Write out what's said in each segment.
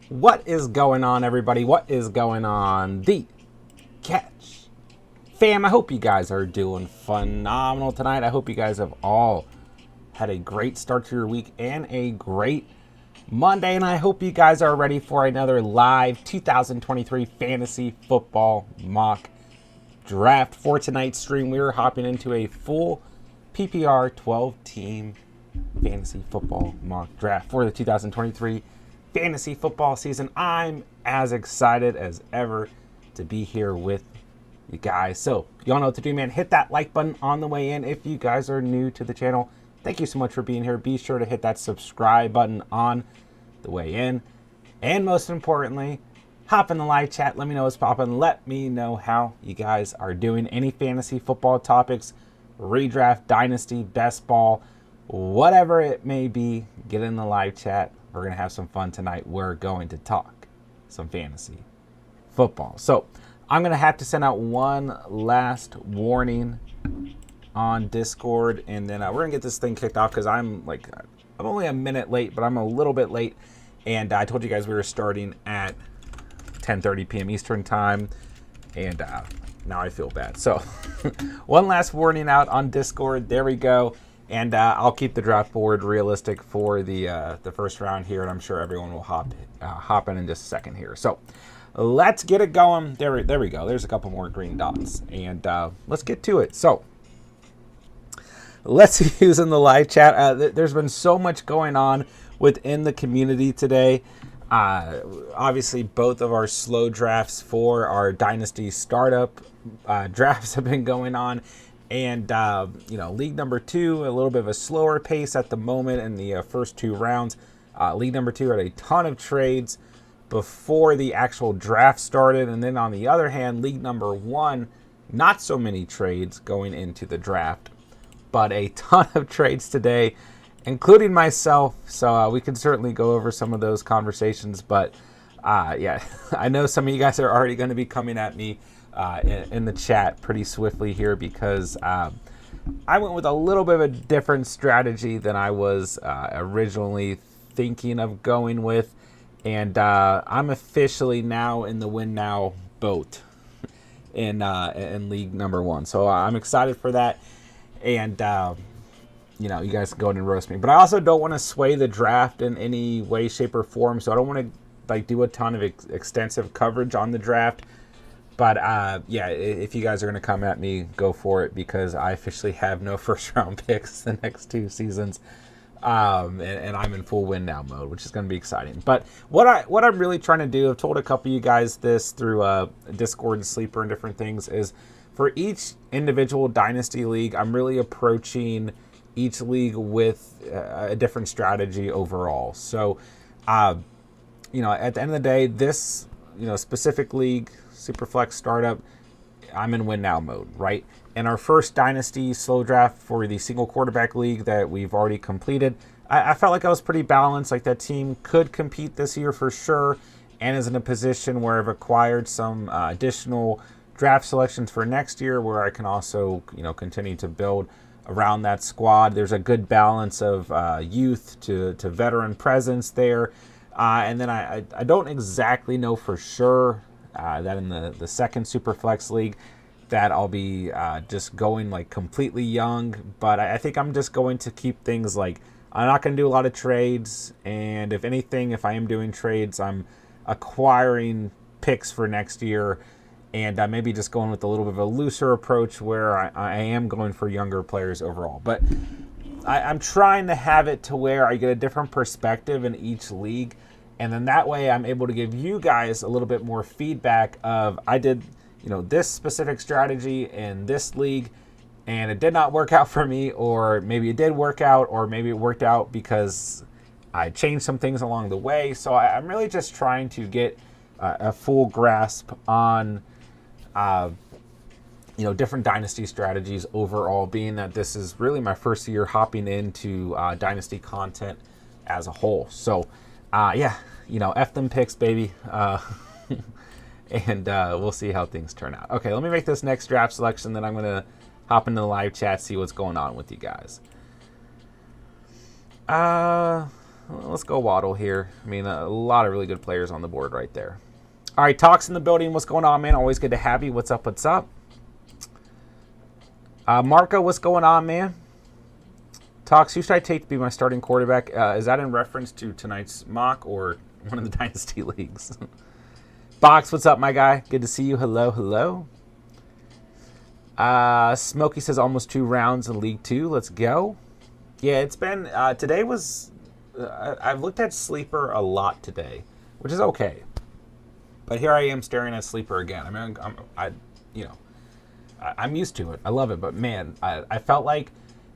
What is going on, everybody? What is going on? The Catch fam, I hope you guys are doing phenomenal tonight. I hope you guys have all had a great start to your week and a great Monday, and I hope you guys are ready for another live 2023 fantasy football mock draft. For tonight's stream, we're hopping into a full PPR 12-team fantasy football mock draft for the 2023 fantasy football season. I'm as excited as ever to be here with you guys. So y'all know what to do, man. Hit that like button on the way in. If you guys are new to the channel, thank you so much for being here. Be sure to hit that subscribe button on the way in. And most importantly, hop in the live chat. Let me know what's popping. Let me know how you guys are doing. Any fantasy football topics, redraft, dynasty, best ball, whatever it may be, get in the live chat. We're going to have some fun tonight. We're going to talk some fantasy football. So I'm going to have to send out one last warning on Discord, and then we're going to get this thing kicked off because I'm only a minute late, but I'm a little bit late. And I told you guys we were starting at 10:30 p.m. Eastern time, and now I feel bad. So one last warning out on Discord. There we go. And I'll keep the draft board realistic for the first round here, and I'm sure everyone will hop in just a second here. So let's get it going. There we go. There's a couple more green dots, and let's get to it. So let's use in the live chat. There's been so much going on within the community today. Obviously, both of our slow drafts for our Dynasty startup drafts have been going on. And, league number 2, a little bit of a slower pace at the moment in the first 2 rounds. League number 2 had a ton of trades before the actual draft started. And then on the other hand, league number 1, not so many trades going into the draft, but a ton of trades today, including myself. So we can certainly go over some of those conversations. But, I know some of you guys are already going to be coming at me in the chat pretty swiftly here because I went with a little bit of a different strategy than I was originally thinking of going with, and I'm officially now in the win now boat in league number 1. So I'm excited for that, and you guys can go ahead and roast me, but I also don't want to sway the draft in any way, shape, or form. So I don't want to do a ton of extensive coverage on the draft. But, if you guys are going to come at me, go for it, because I officially have no first-round picks the next 2 seasons, and I'm in full win now mode, which is going to be exciting. But what I'm really trying to do, I've told a couple of you guys this through Discord and Sleeper and different things, is for each individual Dynasty League, I'm really approaching each league with a different strategy overall. So, at the end of the day, this, specific league, Superflex startup, I'm in win now mode, right? And our first Dynasty slow draft for the single quarterback league that we've already completed, I felt like I was pretty balanced. Like that team could compete this year for sure, and is in a position where I've acquired some additional draft selections for next year, where I can also continue to build around that squad. There's a good balance of youth to veteran presence there, and then I don't exactly know for sure that in the second Superflex league that I'll be just going completely young. But I think I'm just going to keep things I'm not going to do a lot of trades. And if anything, if I am doing trades, I'm acquiring picks for next year. And maybe just going with a little bit of a looser approach where I am going for younger players overall. But I'm trying to have it to where I get a different perspective in each league. And then that way I'm able to give you guys a little bit more feedback of, I did, this specific strategy in this league, and it did not work out for me, or maybe it did work out, or maybe it worked out because I changed some things along the way. So I'm really just trying to get a full grasp on, different Dynasty strategies overall, being that this is really my first year hopping into Dynasty content as a whole. So, F them picks, baby. And we'll see how things turn out. Okay, let me make this next draft selection, then I'm going to hop into the live chat, see what's going on with you guys. Let's go Waddle here. I mean, a lot of really good players on the board right there. All right, Talks in the building. What's going on, man? Always good to have you. What's up? What's up? Marco, what's going on, man? Talks, who should I take to be my starting quarterback? Is that in reference to tonight's mock or one of the Dynasty Leagues? Box, what's up, my guy? Good to see you. Hello, hello. Smokey says almost 2 rounds in League 2. Let's go. Yeah, it's been, today was, I've looked at Sleeper a lot today, which is okay. But here I am staring at Sleeper again. I mean, I'm used to it. I love it. But man, I felt like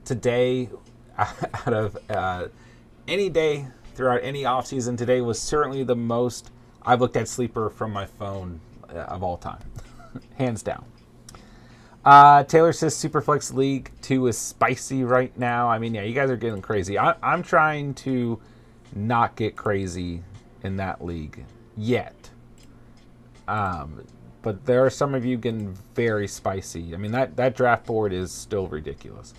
today, out of any day throughout any offseason, today was certainly the most I've looked at Sleeper from my phone of all time. Hands down. Taylor says Superflex League 2 is spicy right now. I mean, yeah, you guys are getting crazy. I'm trying to not get crazy in that league yet. But there are some of you getting very spicy. I mean, that draft board is still ridiculous.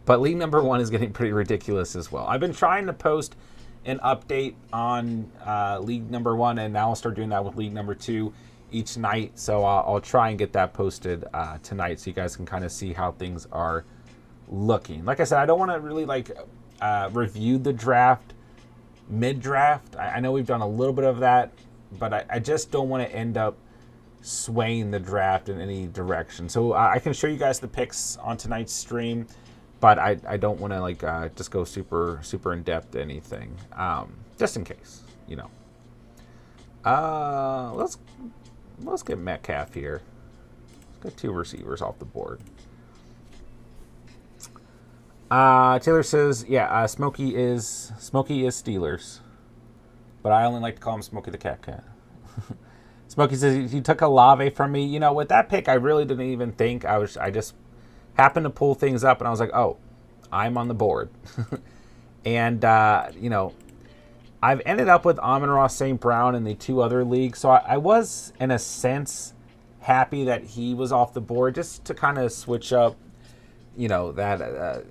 But league number 1 is getting pretty ridiculous as well. I've been trying to post an update on league number 1, and now I'll start doing that with league number 2 each night. So I'll try and get that posted tonight so you guys can kind of see how things are looking. Like I said, I don't want to really review the draft mid-draft. I know we've done a little bit of that, but I just don't want to end up swaying the draft in any direction. So I can show you guys the picks on tonight's stream, but I don't want to just go super in depth to anything, just in case, you know. Let's get Metcalf here. Let's get 2 receivers off the board. Taylor says, yeah, Smokey is Steelers, but I only like to call him Smokey the Cat. Smokey says, you took Olave from me. You know, with that pick, I really didn't even think. I just happened to pull things up, and I was like, oh, I'm on the board. And, you know, I've ended up with Amon-Ra St. Brown in the 2 other leagues, so I was, in a sense, happy that he was off the board just to kind of switch up, you know, that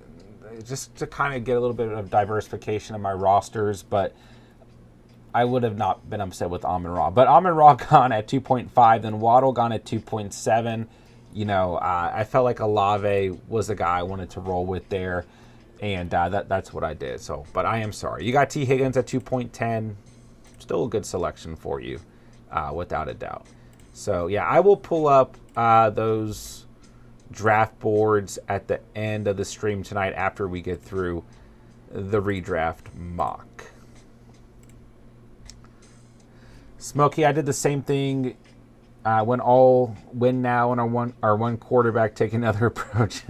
just to kind of get a little bit of diversification in my rosters, but I would have not been upset with Amon-Ra. But Amon-Ra gone at 2.5, then Waddle gone at 2.7. You know, I felt like Olave was the guy I wanted to roll with there, and that's what I did. So, but I am sorry. You got T. Higgins at 2.10. Still a good selection for you, without a doubt. So, yeah, I will pull up those draft boards at the end of the stream tonight after we get through the redraft mock. Smokey, I did the same thing. When all win now and our one quarterback take another approach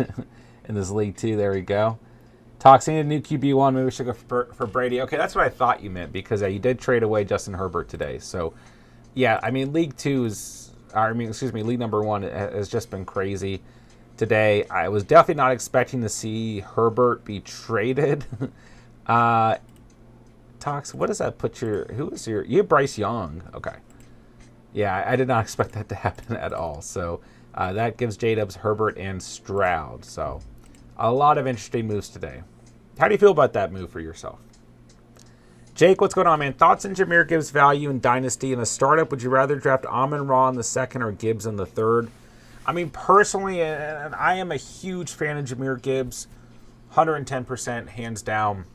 in this league too. There we go. Talking a new QB1. Maybe we should go for Brady. Okay, that's what I thought you meant because you did trade away Justin Herbert today. So, yeah, I mean, league number 1 has just been crazy today. I was definitely not expecting to see Herbert be traded. Tox, what does that put you have Bryce Young. Okay. Yeah, I did not expect that to happen at all. So that gives J-Dubs Herbert and Stroud. So a lot of interesting moves today. How do you feel about that move for yourself? Jake, what's going on, man? Thoughts on Jahmyr Gibbs' value in Dynasty? In a startup, would you rather draft Amon-Ra in the 2nd or Gibbs in the 3rd? I mean, personally, and I am a huge fan of Jahmyr Gibbs. 110%, hands down.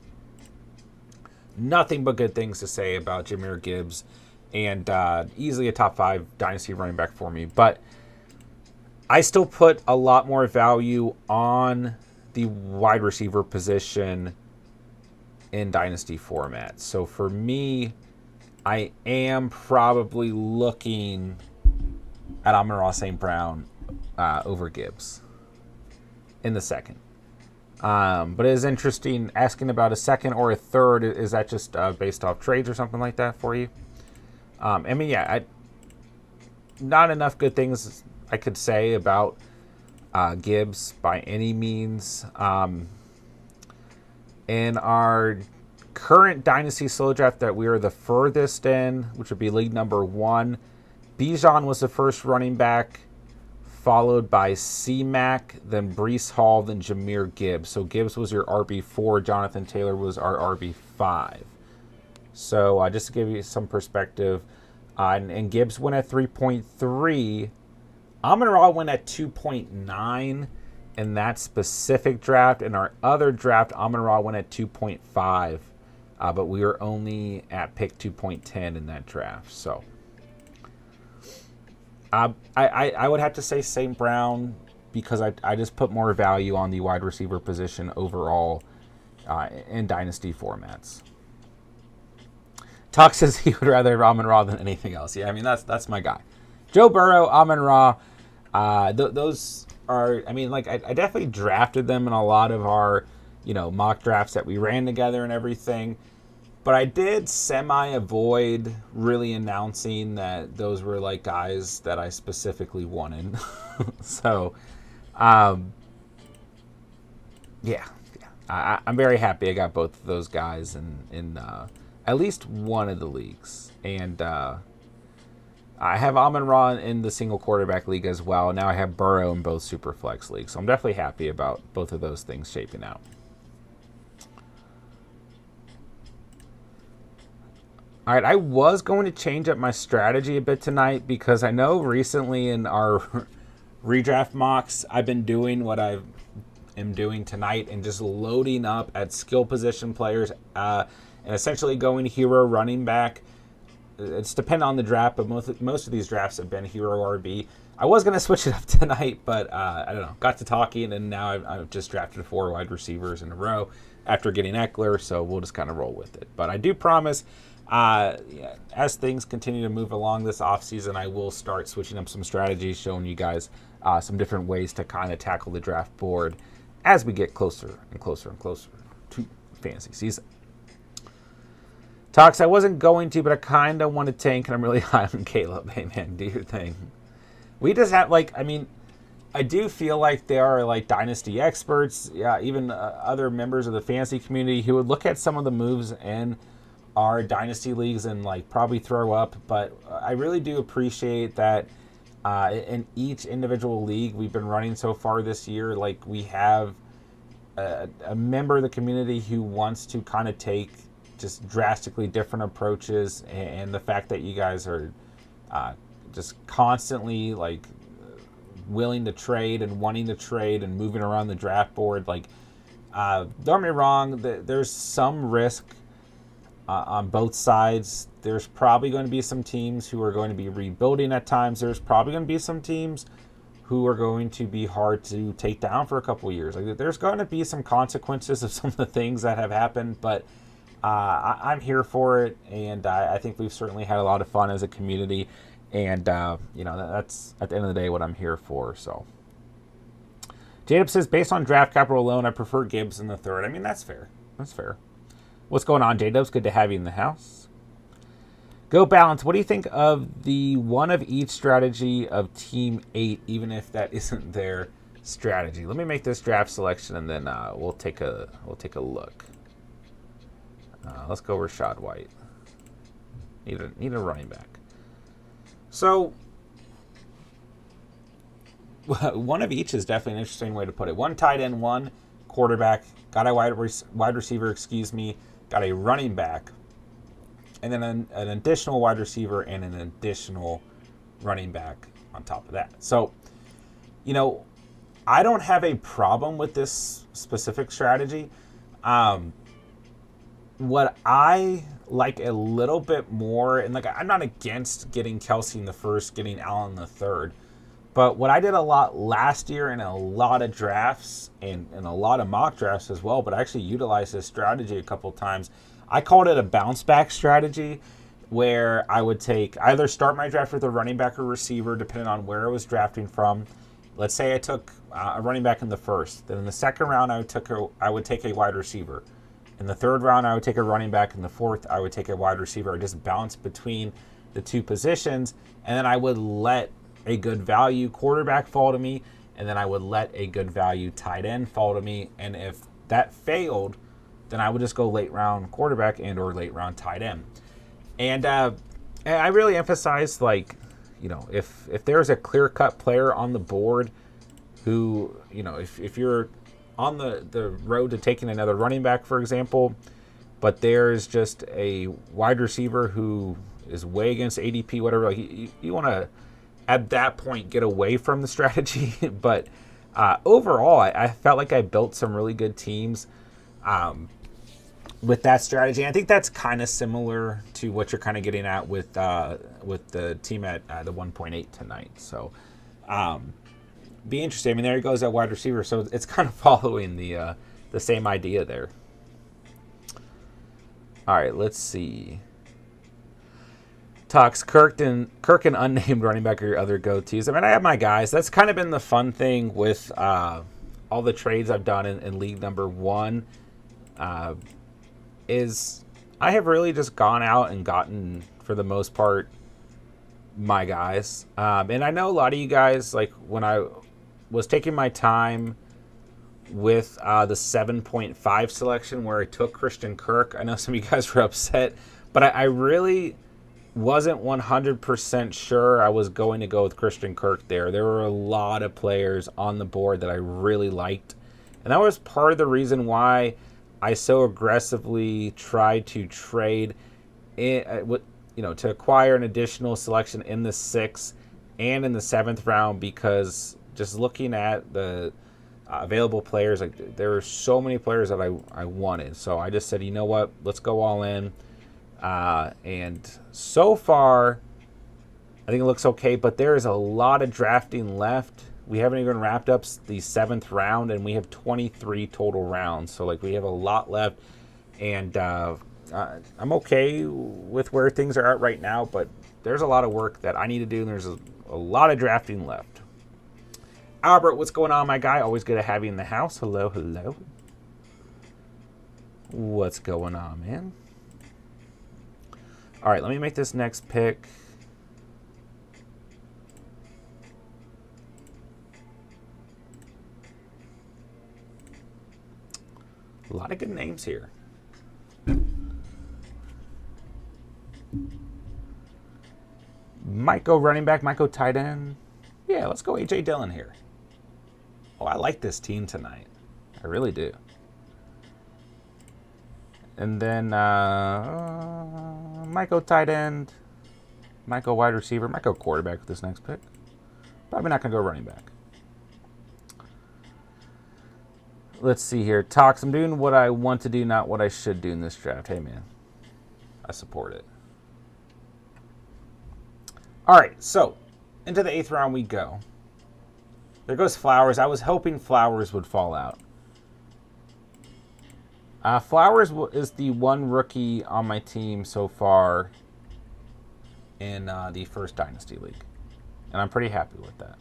Nothing but good things to say about Jahmyr Gibbs. And easily a top 5 Dynasty running back for me. But I still put a lot more value on the wide receiver position in Dynasty format. So for me, I am probably looking at Amon-Ra St. Brown over Gibbs in the 2nd. But it is interesting asking about a 2nd or a 3rd. Is that just based off trades or something like that for you? I mean, yeah, not enough good things I could say about Gibbs by any means. In our current Dynasty Slow Draft that we are the furthest in, which would be league number 1, Bijan was the first running back, followed by C-Mac, then Breece Hall, then Jahmyr Gibbs. So Gibbs was your RB4, Jonathan Taylor was our 2.5. So just to give you some perspective, and Gibbs went at 3.3. Amon-Ra went at 2.9 in that specific draft. In our other draft, Amon-Ra went at 2.5, but we were only at pick 2.10 in that draft. So I would have to say St. Brown, because I just put more value on the wide receiver position overall in dynasty formats. Talk says he would rather have Amon-Ra than anything else. Yeah, I mean, that's my guy. Joe Burrow, Amon-Ra, those are, I mean, like, I definitely drafted them in a lot of our, mock drafts that we ran together and everything. But I did semi-avoid really announcing that those were, like, guys that I specifically wanted. So, yeah. I'm very happy I got both of those guys in at least one of the leagues. And I have Amon-Ra in the single quarterback league as well. Now I have Burrow in both super flex leagues. So I'm definitely happy about both of those things shaping out. All right, I was going to change up my strategy a bit tonight because I know recently in our redraft mocks, I've been doing what I am doing tonight and just loading up at skill position players and essentially going hero running back. It's dependent on the draft, but most of these drafts have been hero RB. I was going to switch it up tonight, but I don't know. Got to talking, and now I've just drafted 4 wide receivers in a row after getting Eckler, so we'll just kind of roll with it. But I do promise, as things continue to move along this offseason, I will start switching up some strategies, showing you guys some different ways to kind of tackle the draft board as we get closer and closer and closer to fantasy season. Talks, I wasn't going to, but I kind of want to tank, and I'm really high on Caleb. Hey, man, do your thing. We just have, I do feel like there are, dynasty experts, even other members of the fantasy community who would look at some of the moves in our dynasty leagues and, probably throw up. But I really do appreciate that in each individual league we've been running so far this year, we have a member of the community who wants to kind of take just drastically different approaches, and the fact that you guys are just constantly willing to trade and wanting to trade and moving around the draft board. Don't get me wrong, there's some risk on both sides. There's probably going to be some teams who are going to be rebuilding at times. There's probably going to be some teams who are going to be hard to take down for a couple of years. There's going to be some consequences of some of the things that have happened, but I'm here for it, and I think we've certainly had a lot of fun as a community, and that's at the end of the day what I'm here for. So, J-Dub says, based on draft capital alone, I prefer Gibbs in the third. I mean, that's fair. That's fair. What's going on, J-Dubs? Good to have you in the house. Go Balance. What do you think of the one of each strategy of Team 8, even if that isn't their strategy? Let me make this draft selection, and then we'll take a look. Let's go Rashad White. Need a running back. So, one of each is definitely an interesting way to put it. One tight end, one quarterback, got a wide receiver, got a running back, and then an additional wide receiver and an additional running back on top of that. So, I don't have a problem with this specific strategy. What I like a little bit more, and I'm not against getting Kelsey in the first, getting Allen in the third, but what I did a lot last year in a lot of drafts and a lot of mock drafts as well, but I actually utilized this strategy a couple times. I called it a bounce back strategy, where I would either start my draft with a running back or receiver, depending on where I was drafting from. Let's say I took a running back in the first. Then in the second round, I would take a wide receiver. In the third round, I would take a running back. In the fourth, I would take a wide receiver. I just bounce between the two positions, and then I would let a good value quarterback fall to me, and then I would let a good value tight end fall to me. And if that failed, then I would just go late round quarterback and or late round tight end. And I really emphasize, if there's a clear-cut player on the board who, if you're on the road to taking another running back, for example, but there's just a wide receiver who is way against ADP, whatever. Like you want to, at that point, get away from the strategy. But overall, I felt like I built some really good teams with that strategy. I think that's kind of similar to what you're kind of getting at with the team at the 1.8 tonight. So be interesting. I mean, there he goes at wide receiver. So it's kind of following the same idea there. All right, let's see. Talks Kirk and unnamed running back are your other go-tos. I mean, I have my guys. That's kind of been the fun thing with all the trades I've done in league number 1. Is I have really just gone out and gotten, for the most part, my guys. And I know a lot of you guys, like when I was taking my time with the 7.5 selection where I took Christian Kirk, I know some of you guys were upset, but I really wasn't 100% sure I was going to go with Christian Kirk there. There were a lot of players on the board that I really liked, and that was part of the reason why I so aggressively tried to trade to acquire an additional selection in the 6th and in the 7th round, because just looking at the available players, like there were so many players that I wanted. So I just said, you know what, let's go all in. And so far, I think it looks okay, but there is a lot of drafting left. We haven't even wrapped up the 7th round, and we have 23 total rounds. So like we have a lot left, and I'm okay with where things are at right now, but there's a lot of work that I need to do, and there's a lot of drafting left. Albert, what's going on, my guy? Always good to have you in the house. Hello, hello. What's going on, man? All right, let me make this next pick. A lot of good names here. Might go running back, might go tight end. Yeah, let's go A.J. Dillon here. Oh, I like this team tonight. I really do. And then might go tight end, might go wide receiver, might go quarterback with this next pick. Probably not going to go running back. Let's see here. Talks, I'm doing what I want to do, not what I should do in this draft. Hey, man. I support it. All right, so into the 8th round we go. There goes Flowers. I was hoping Flowers would fall out. Flowers is the one rookie on my team so far in the first Dynasty League. And I'm pretty happy with that.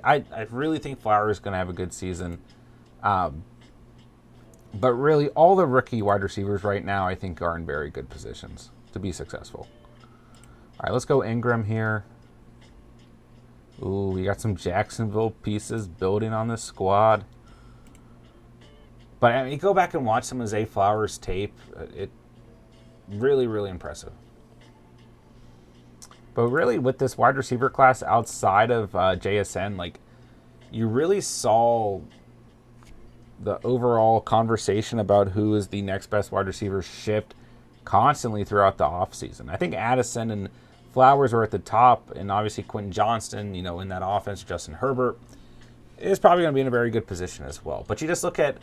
I really think Flowers is going to have a good season. But really, all the rookie wide receivers right now, I think, are in very good positions to be successful. All right, let's go Ingram here. Ooh, we got some Jacksonville pieces building on this squad. But I mean, you go back and watch some of Zay Flowers' tape. It really, really impressive. But really, with this wide receiver class outside of JSN, like, you really saw the overall conversation about who is the next best wide receiver shift constantly throughout the offseason. I think Addison and Flowers were at the top, and obviously Quentin Johnston, in that offense, Justin Herbert, is probably going to be in a very good position as well. But you just look at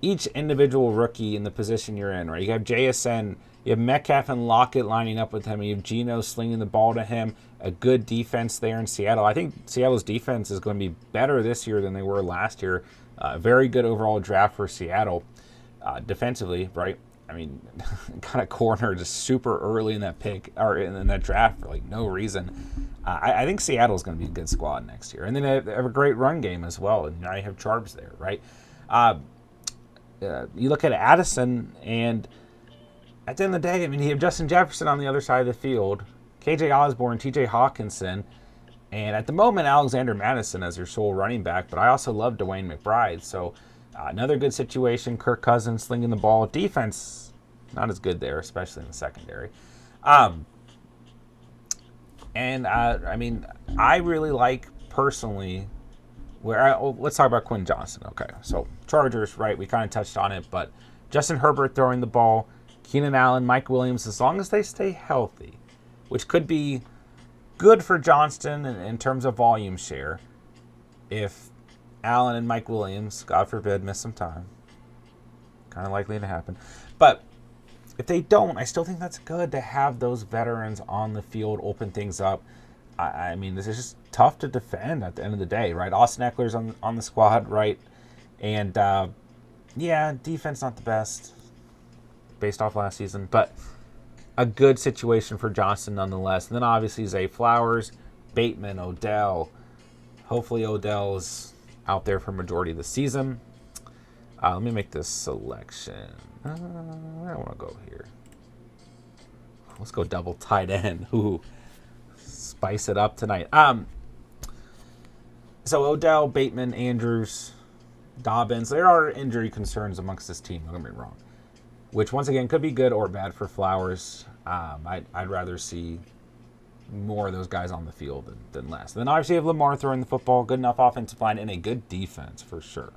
each individual rookie in the position you're in, right? You have JSN, you have Metcalf and Lockett lining up with him, and you have Geno slinging the ball to him, a good defense there in Seattle. I think Seattle's defense is going to be better this year than they were last year. Very good overall draft for Seattle defensively, right? I mean, got a corner just super early in that pick or in that draft for like no reason. I think Seattle's going to be a good squad next year, and then they have a great run game as well. And now you have Charbs there, right? You look at Addison, and at the end of the day, I mean, you have Justin Jefferson on the other side of the field, KJ Osborne, TJ Hawkinson, and at the moment, Alexander Madison as your sole running back. But I also love Dwayne McBride. So another good situation. Kirk Cousins slinging the ball. Defense, not as good there, especially in the secondary. I mean, I really like personally let's talk about Quentin Johnston. Okay, so Chargers, right? We kind of touched on it, but Justin Herbert throwing the ball, Keenan Allen, Mike Williams, as long as they stay healthy, which could be good for Johnston in terms of volume share. If Allen and Mike Williams, God forbid, miss some time, kind of likely to happen. But if they don't, I still think that's good to have those veterans on the field, open things up. I mean, this is just tough to defend at the end of the day, right? Austin Eckler's on the squad, right? And, yeah, defense not the best based off last season, but a good situation for Johnston nonetheless. And then obviously Zay Flowers, Bateman, Odell. Hopefully Odell's out there for majority of the season. Let me make this selection. I want to go here. Let's go double tight end. Ooh, spice it up tonight. So Odell, Bateman, Andrews, Dobbins. There are injury concerns amongst this team. Don't get me wrong. Which once again could be good or bad for Flowers. I'd rather see more of those guys on the field than less. And then obviously you have Lamar throwing the football, good enough offensive line, and a good defense for sure.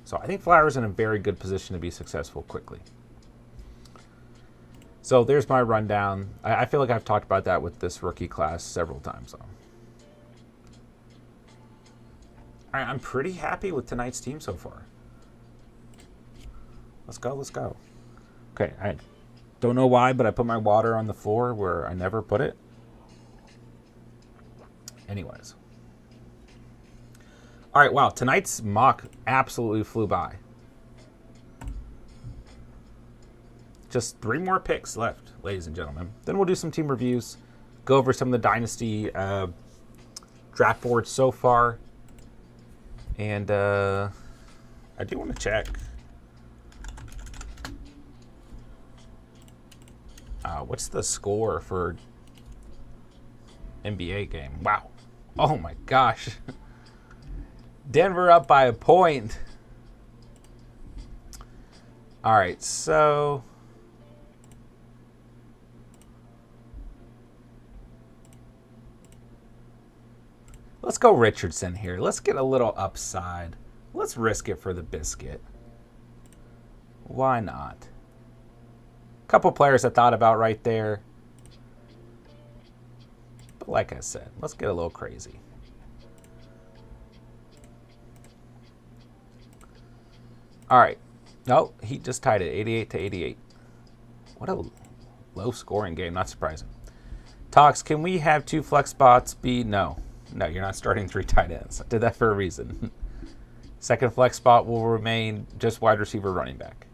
So I think Flowers in a very good position to be successful quickly. So there's my rundown. I feel like I've talked about that with this rookie class several times. So. All right, I'm pretty happy with tonight's team so far. Let's go, let's go. Okay, I don't know why, but I put my water on the floor where I never put it. Anyways. All right, wow, tonight's mock absolutely flew by. Just 3 more picks left, ladies and gentlemen. Then we'll do some team reviews, go over some of the Dynasty draft boards so far. And I do want to check. What's the score for NBA game? Wow. Oh, my gosh. Denver up by a point. All right, so let's go Richardson here. Let's get a little upside. Let's risk it for the biscuit. Why not? A couple players I thought about right there. But like I said, let's get a little crazy. All right. No, he just tied it 88-88. What a low scoring game. Not surprising. Talks, can we have 2 flex spots be? No. No, you're not starting 3 tight ends. I did that for a reason. Second flex spot will remain just wide receiver, running back.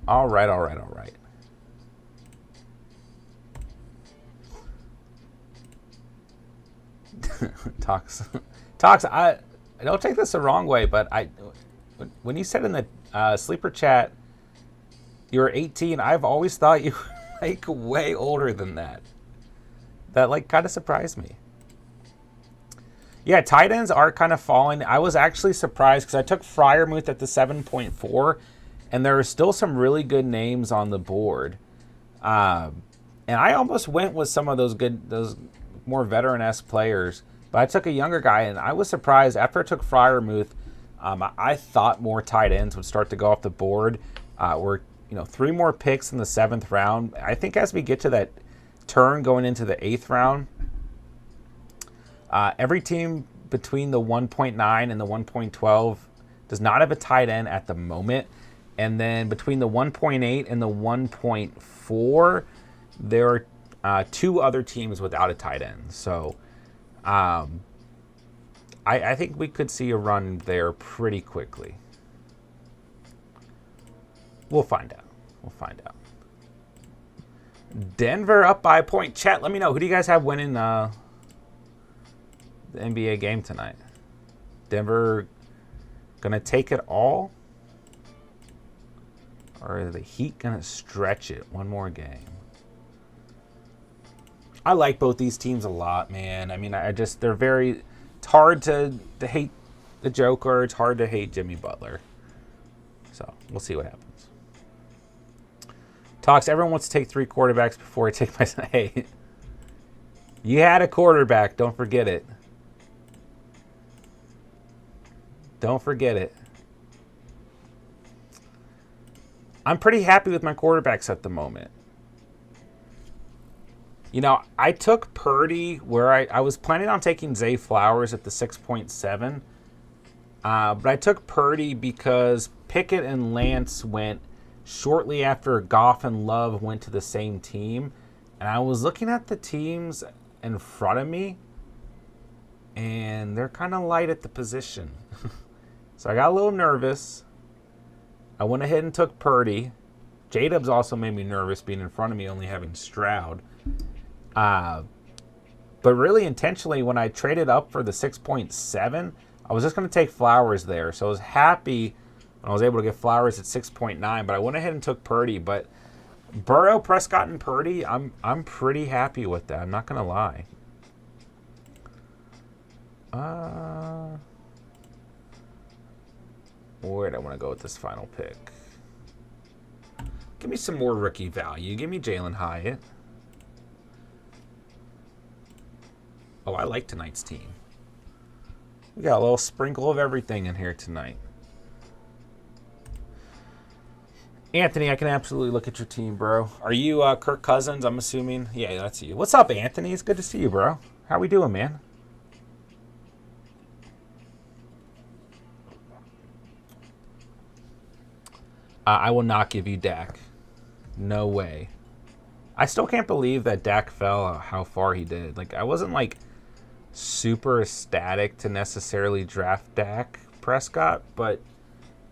All right, all right, all right. Talks, I don't take this the wrong way, but when you said in the sleeper chat you were 18, I've always thought you were like way older than that. That like kind of surprised me. Yeah, tight ends are kind of falling. I was actually surprised because I took Freiermuth at the 7.4, and there are still some really good names on the board. And I almost went with some of those more veteran-esque players. But I took a younger guy, and I was surprised. After I took Freiermuth, I thought more tight ends would start to go off the board. We're 3 more picks in the 7th round. I think as we get to that turn going into the 8th round, every team between the 1.9 and the 1.12 does not have a tight end at the moment. And then between the 1.8 and the 1.4, there are 2 other teams without a tight end. So I think we could see a run there pretty quickly. We'll find out. We'll find out. Denver up by a point. Chat, let me know. Who do you guys have winning the NBA game tonight? Denver going to take it all? Or are the Heat going to stretch it one more game? I like both these teams a lot, man. I mean, it's hard to hate the Joker. It's hard to hate Jimmy Butler. So, we'll see what happens. Talks, everyone wants to take 3 quarterbacks before I take my... Hey, you had a quarterback. Don't forget it. Don't forget it. I'm pretty happy with my quarterbacks at the moment. You know, I took Purdy where I was planning on taking Zay Flowers at the 6.7. But I took Purdy because Pickett and Lance went shortly after Goff and Love went to the same team. And I was looking at the teams in front of me, and they're kind of light at the position. So I got a little nervous. I went ahead and took Purdy. J-Dubs also made me nervous being in front of me, only having Stroud. But really intentionally, when I traded up for the 6.7, I was just going to take Flowers there. So I was happy when I was able to get Flowers at 6.9, but I went ahead and took Purdy. But Burrow, Prescott, and Purdy, I'm pretty happy with that. I'm not going to lie. Where do I want to go with this final pick? Give me some more rookie value. Give me Jalen Hyatt. Oh, I like tonight's team. We got a little sprinkle of everything in here tonight. Anthony, I can absolutely look at your team, bro. Are you Kirk Cousins, I'm assuming? Yeah, that's you. What's up, Anthony? It's good to see you, bro. How we doing, man? I will not give you Dak. No way. I still can't believe that Dak fell how far he did. Like, I wasn't, like, super ecstatic to necessarily draft Dak Prescott, but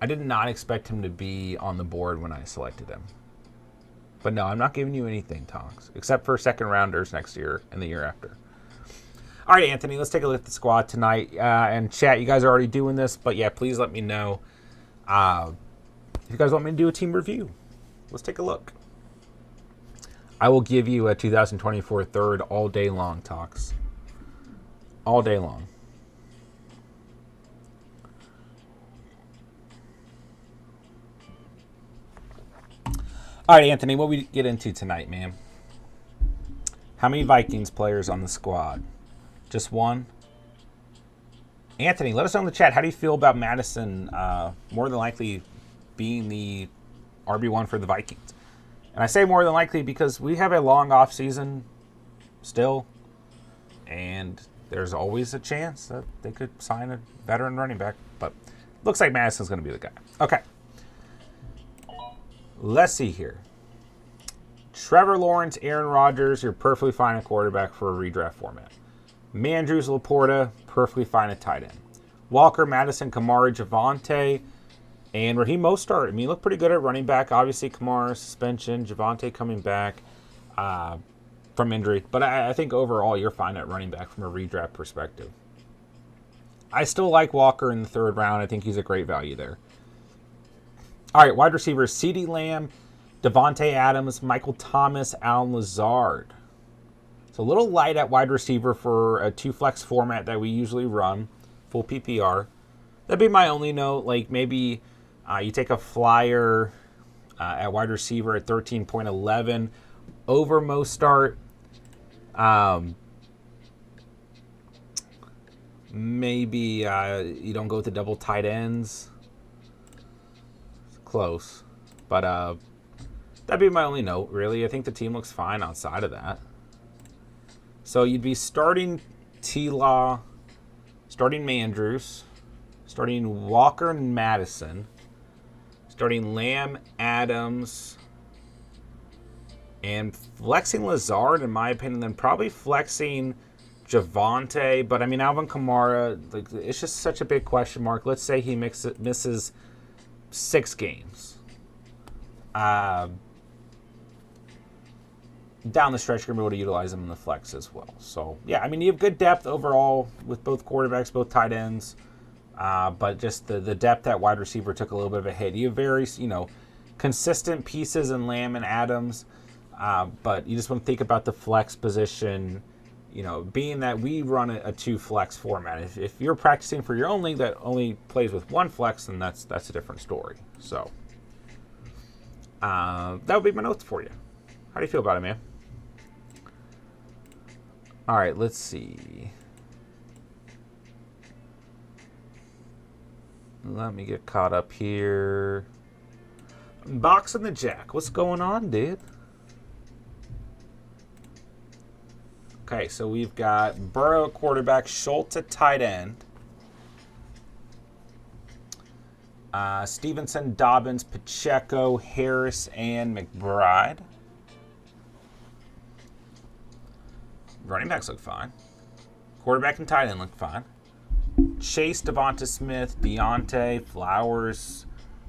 I did not expect him to be on the board when I selected him. But no, I'm not giving you anything, Tonks, except for second rounders next year and the year after. All right, Anthony, let's take a look at the squad tonight. And chat, you guys are already doing this, but yeah, please let me know if you guys want me to do a team review. Let's take a look. I will give you a 2024 third all day long, Talks. All day long. All right, Anthony, what we get into tonight, man? How many Vikings players on the squad? Just one? Anthony, let us know in the chat. How do you feel about Madison more than likely being the RB1 for the Vikings? And I say more than likely because we have a long off season still, and there's always a chance that they could sign a veteran running back. But looks like Madison's going to be the guy. Okay. Let's see here. Trevor Lawrence, Aaron Rodgers, you're perfectly fine at quarterback for a redraft format. Mandrews, Laporta, perfectly fine at tight end. Walker, Madison, Kamara, Javonte, and Raheem Mostert. I mean, look pretty good at running back. Obviously, Kamara, suspension. Javonte coming back from injury. But I think overall, you're fine at running back from a redraft perspective. I still like Walker in the third round. I think he's a great value there. All right, wide receivers, CeeDee Lamb, Devontae Adams, Michael Thomas, Allen Lazard. It's a little light at wide receiver for a two-flex format that we usually run, full PPR. That'd be my only note. Like maybe you take a flyer at wide receiver at 13.11 over Mostert. Maybe you don't go with the double tight ends. It's close. But that'd be my only note, really. I think the team looks fine outside of that. So you'd be starting T-Law, starting Mandrews, starting Walker and Madison, starting Lamb, Adams, and flexing Lazard, in my opinion, then probably flexing Javonte. But, I mean, Alvin Kamara, like, it's just such a big question mark. Let's say he misses 6 games. Down the stretch, you're going to be able to utilize them in the flex as well. So, yeah, I mean, you have good depth overall with both quarterbacks, both tight ends. But just the depth at wide receiver took a little bit of a hit. You have very, consistent pieces in Lamb and Adams. But you just want to think about the flex position, being that we run a 2-flex format. If you're practicing for your own league that only plays with 1 flex, then that's a different story. So, that would be my notes for you. How do you feel about it, man? All right, let's see. Let me get caught up here. Unboxing the Jack. What's going on, dude? Okay, so we've got Burrow at quarterback, Schultz at tight end, Stevenson, Dobbins, Pacheco, Harris, and McBride. Running backs look fine. Quarterback and tight end look fine. Chase, Devonta Smith, Deontay, Flowers,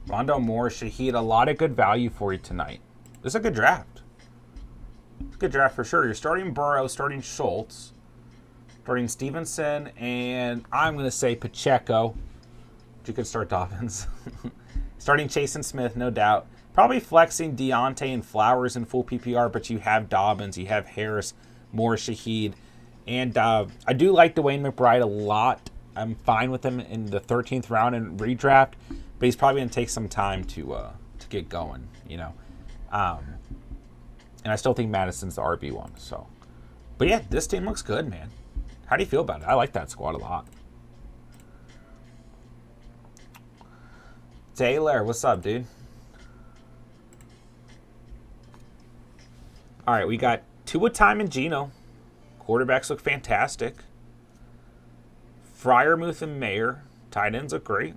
Rondo Moore, Shaheed. A lot of good value for you tonight. This is a good draft. Good draft for sure. You're starting Burrow, starting Schultz, starting Stevenson, and I'm going to say Pacheco. You could start Dobbins. Starting Chase and Smith, no doubt. Probably flexing Deontay and Flowers in full PPR, but you have Dobbins, you have Harris, Moore, Shaheed. And I do like Dwayne McBride a lot. I'm fine with him in the 13th round in redraft, but he's probably going to take some time to get going, you know. And I still think Madison's the RB1. So, but yeah, this team looks good, man. How do you feel about it? I like that squad a lot. Taylor, what's up, dude? All right, we got Tua, Time, and Geno. Quarterbacks look fantastic. Freiermuth and Mayer. Tight ends look great.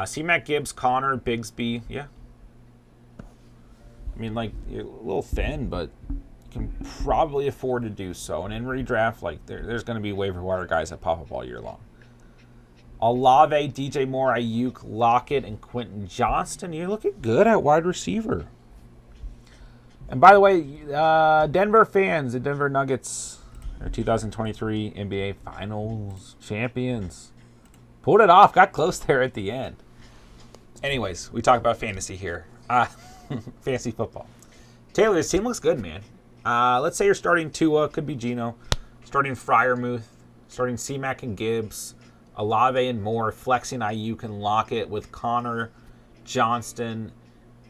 C-Mac, Gibbs, Connor, Bigsby. Yeah. I mean, like, you're a little thin, but you can probably afford to do so. And in redraft, like, there's going to be waiver wire guys that pop up all year long. Olave, DJ Moore, Ayuk, Lockett, and Quentin Johnston. You're looking good at wide receiver. And by the way, Denver fans, the Denver Nuggets are 2023 NBA Finals champions. Pulled it off, got close there at the end. Anyways, we talk about fantasy here. Fantasy football. Taylor, this team looks good, man. Let's say you're starting Tua, could be Geno. Starting Freiermuth, starting C-Mac and Gibbs. Olave and Moore, flexing Ayuk and Lockett with Connor, Johnston,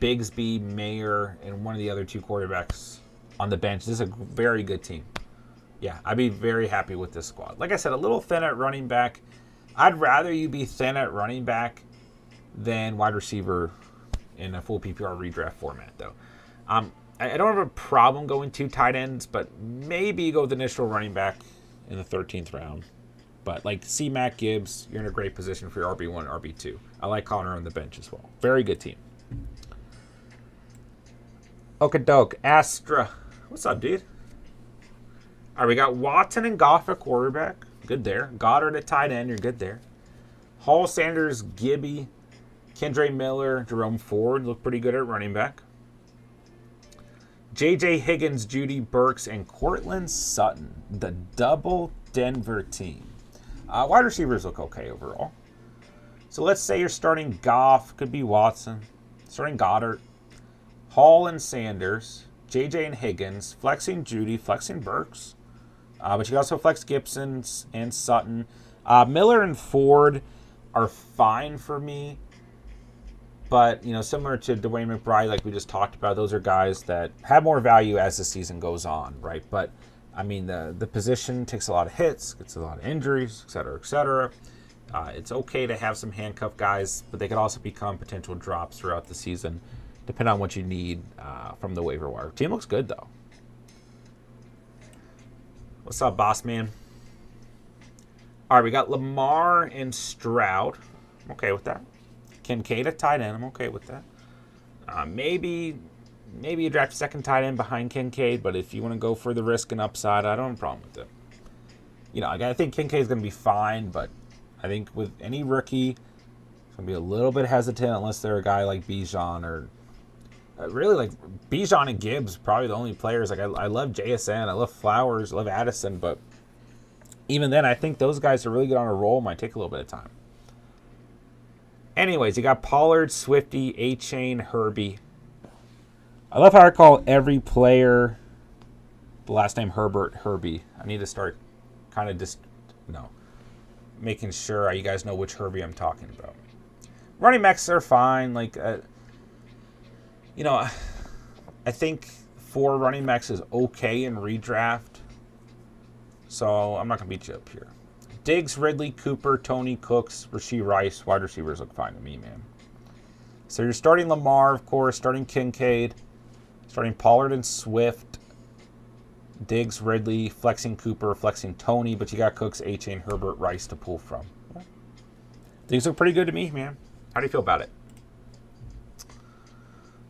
Bigsby, Mayer, and one of the other two quarterbacks on the bench. This is a very good team. Yeah, I'd be very happy with this squad. Like I said, a little thin at running back. I'd rather you be thin at running back than wide receiver in a full PPR redraft format, though. I don't have a problem going two tight ends, but maybe you go with the initial running back in the 13th round. But like C-Mac, Gibbs, you're in a great position for your RB1, RB2. I like Connor on the bench as well. Very good team. Okadoke, Astra. What's up, dude? All right, we got Watson and Goff at quarterback. Good there. Goddard at tight end. You're good there. Hall, Sanders, Gibby, Kendre Miller, Jerome Ford look pretty good at running back. J.J. Higgins, Judy Burks, and Cortland Sutton. The double Denver team. Wide receivers look okay overall. So let's say you're starting Goff. Could be Watson. Starting Goddard. Hall and Sanders. J.J. and Higgins. Flexing Judy. Flexing Burks. But you can also flex Gibson and Sutton. Miller and Ford are fine for me. But, you know, similar to Dwayne McBride, like we just talked about, those are guys that have more value as the season goes on, right? But, I mean, the position takes a lot of hits, gets a lot of injuries, et cetera, et cetera. It's okay to have some handcuff guys, but they could also become potential drops throughout the season, depending on what you need from the waiver wire. Team looks good, though. What's up, boss man? All right, we got Lamar and Stroud. I'm okay with that. Kincaid at tight end. I'm okay with that. Maybe you draft a second tight end behind Kincaid, but if you want to go for the risk and upside, I don't have a problem with it. You know, I think Kincaid's going to be fine, but I think with any rookie, it's going to be a little bit hesitant unless they're a guy like Bijan or really like Bijan and Gibbs, probably the only players. Like I love JSN, I love Flowers, I love Addison, but even then, I think those guys are really good on a roll. Might take a little bit of time. Anyways, you got Pollard, Swifty, A-Chain, Herbie. I love how I call every player the last name Herbert, Herbie. I need to start kind of just, making sure you guys know which Herbie I'm talking about. Running backs are fine. Like, I think 4 running backs is okay in redraft. So I'm not going to beat you up here. Diggs, Ridley, Cooper, Tony, Cooks, Rashee Rice. Wide receivers look fine to me, man. So you're starting Lamar, of course, starting Kincaid, starting Pollard and Swift, Diggs, Ridley, flexing Cooper, flexing Tony, but you got Cooks, A-Chain, Herbert, Rice to pull from. Yeah. Things look pretty good to me, man. How do you feel about it?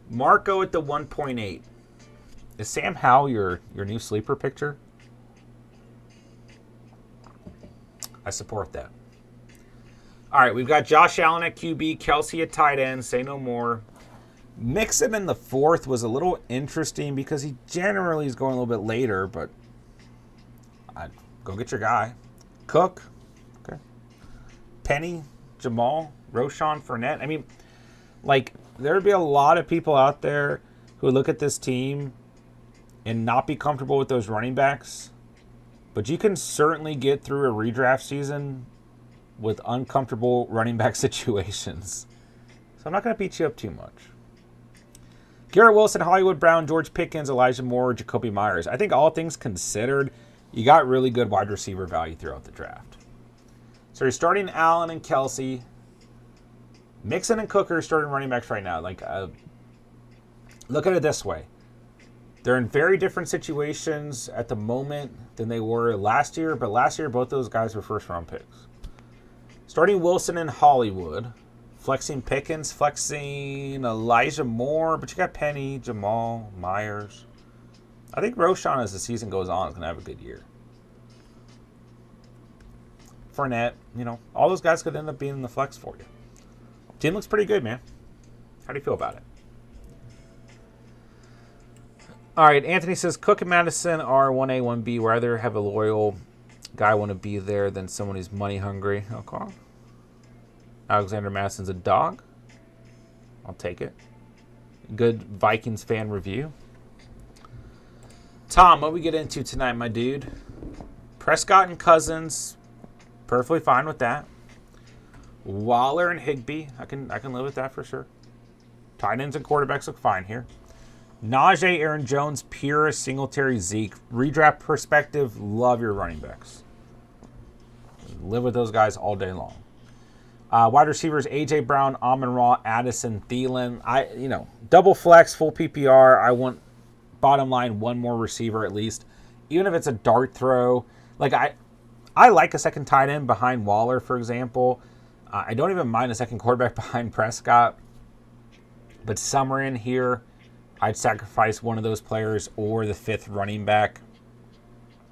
Marco at the 1.8. Is Sam Howell your new sleeper picture? I support that. All right, we've got Josh Allen at QB, Kelsey at tight end, say no more. Mixon in the 4th was a little interesting because he generally is going a little bit later, but I'd go get your guy. Cook, okay. Penny, Jamal, Roschon, Fournette. I mean, like, there would be a lot of people out there who would look at this team and not be comfortable with those running backs. But you can certainly get through a redraft season with uncomfortable running back situations. So I'm not going to beat you up too much. Garrett Wilson, Hollywood Brown, George Pickens, Elijah Moore, Jacoby Myers. I think all things considered, you got really good wide receiver value throughout the draft. So you're starting Allen and Kelsey. Mixon and Cook are starting running backs right now. Like, look at it this way. They're in very different situations at the moment than they were last year, but last year both those guys were first-round picks. Starting Wilson in Hollywood, flexing Pickens, flexing Elijah Moore, but you got Penny, Jamal, Myers. I think Roschon, as the season goes on, is going to have a good year. Fournette, all those guys could end up being in the flex for you. Team looks pretty good, man. How do you feel about it? All right, Anthony says, Cook and Madison are 1A, 1B. Rather have a loyal guy want to be there than someone who's money hungry. Okay. Alexander Madison's a dog. I'll take it. Good Vikings fan review. Tom, what we get into tonight, my dude? Prescott and Cousins, perfectly fine with that. Waller and Higbee, I can live with that for sure. Tight ends and quarterbacks look fine here. Najee, Aaron Jones, Pierce, Singletary, Zeke. Redraft perspective, love your running backs. Live with those guys all day long. Wide receivers, A.J. Brown, Amon-Ra, Addison, Thielen. Double flex, full PPR. I want, bottom line, one more receiver at least. Even if it's a dart throw. Like, I like a second tight end behind Waller, for example. I don't even mind a second quarterback behind Prescott. But somewhere in here, I'd sacrifice one of those players or the 5th running back,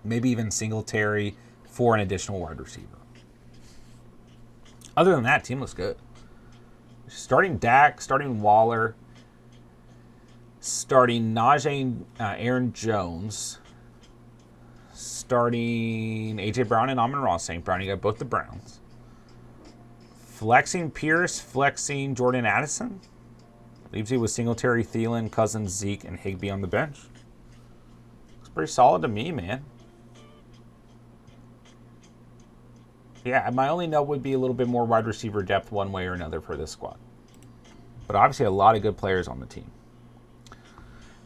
maybe even Singletary, for an additional wide receiver. Other than that, team looks good. Starting Dak, starting Waller, starting Najee, Aaron Jones, starting A.J. Brown and Amon-Ra St. Brown. You got both the Browns. Flexing Pierce, flexing Jordan Addison. Leaves you with Singletary, Thielen, Cousins, Zeke, and Higbee on the bench. Looks pretty solid to me, man. Yeah, my only note would be a little bit more wide receiver depth one way or another for this squad. But obviously a lot of good players on the team.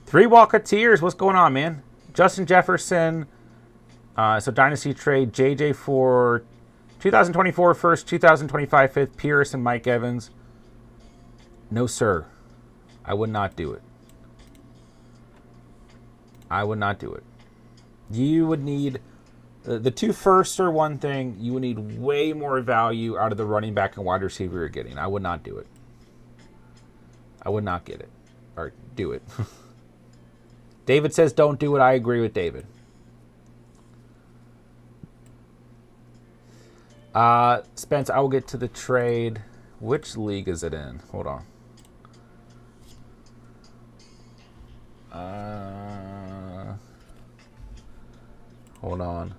3 Walketeers, what's going on, man? Justin Jefferson, so Dynasty trade, JJ for 2024 first, 2025 fifth, Pierce and Mike Evans. No, sir. I would not do it. I would not do it. You would need the 2 firsts are one thing. You would need way more value out of the running back and wide receiver you're getting. I would not do it. I would not get it. Or do it. David says don't do it. I agree with David. Spence, I will get to the trade. Which league is it in? Hold on. Hold on.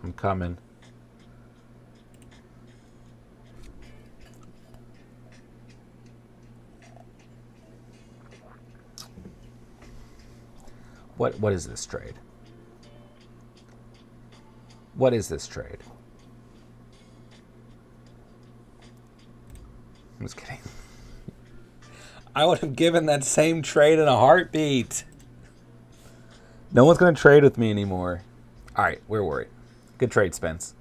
I'm coming. What is this trade? What is this trade? I'm just kidding. I would have given that same trade in a heartbeat. No one's going to trade with me anymore. All right, where were we? Good trade, Spence.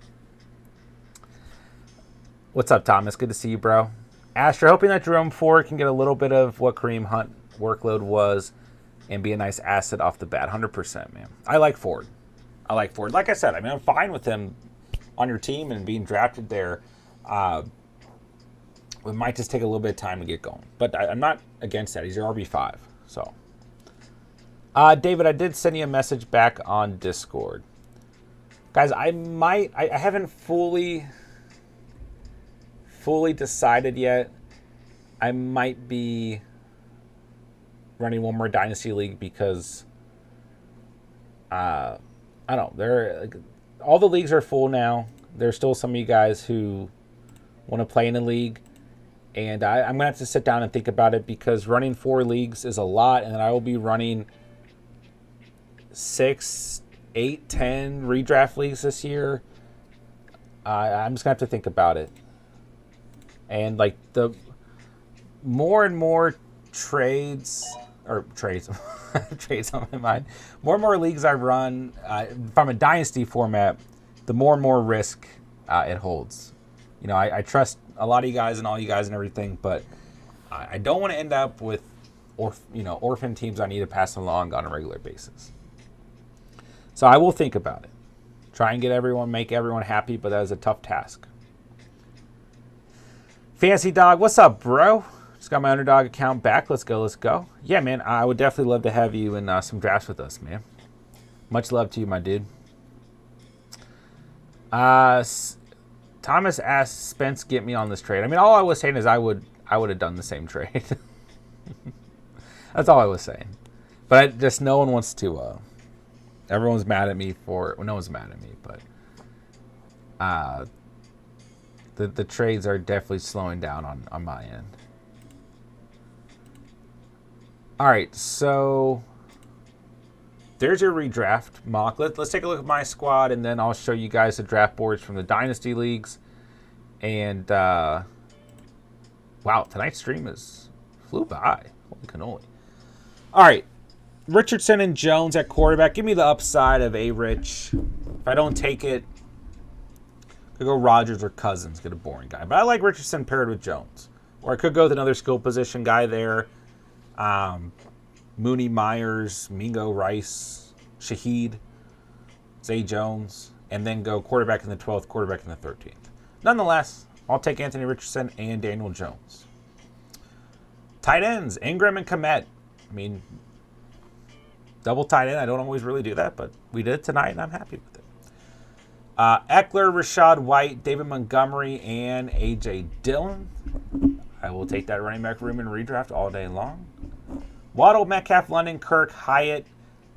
What's up, Thomas? Good to see you, bro. Asher, hoping that Jerome Ford can get a little bit of what Kareem Hunt workload was and be a nice asset off the bat. 100%, man. I like Ford. Like I said, I mean, I'm fine with him on your team and being drafted there. It might just take a little bit of time to get going. But I'm not against that. He's your RB5. So, David, I did send you a message back on Discord. Guys, I haven't fully decided yet. I might be running one more Dynasty League because, I don't know. All the leagues are full now. There's still some of you guys who want to play in a league. And I'm going to have to sit down and think about it because running 4 leagues is a lot. And I will be running 6, 8, 10 redraft leagues this year. I'm just going to have to think about it. And like the more and more trades on my mind, more and more leagues I run from a dynasty format, the more and more risk it holds. You know, I trust a lot of you guys and all you guys and everything, but I don't want to end up with orphan teams I need to pass along on a regular basis. So I will think about it. Try and make everyone happy, but that is a tough task. Fancy Dog, what's up, bro? Just got my Underdog account back. Let's go. Yeah, man, I would definitely love to have you in some drafts with us, man. Much love to you, my dude. Thomas asked Spence get me on this trade. I mean, all I was saying is I would have done the same trade. That's all I was saying. But no one wants to. Everyone's mad at me for. Well, no one's mad at me, but the trades are definitely slowing down on my end. All right, so there's your redraft mock. Let's take a look at my squad, and then I'll show you guys the draft boards from the Dynasty Leagues. And, wow, tonight's stream flew by. Holy cannoli. All right, Richardson and Jones at quarterback. Give me the upside of A-Rich. If I don't take it, could go Rodgers or Cousins, get a boring guy. But I like Richardson paired with Jones. Or I could go with another skill position guy there. Mooney, Myers, Mingo, Rice, Shaheed, Zay Jones, and then go quarterback in the 12th, quarterback in the 13th. Nonetheless, I'll take Anthony Richardson and Daniel Jones. Tight ends, Ingram and Kmet. I mean, double tight end. I don't always really do that, but we did it tonight, and I'm happy with it. Eckler, Rashad White, David Montgomery, and A.J. Dillon. I will take that running back room in redraft all day long. Waddle, Metcalf, London, Kirk, Hyatt.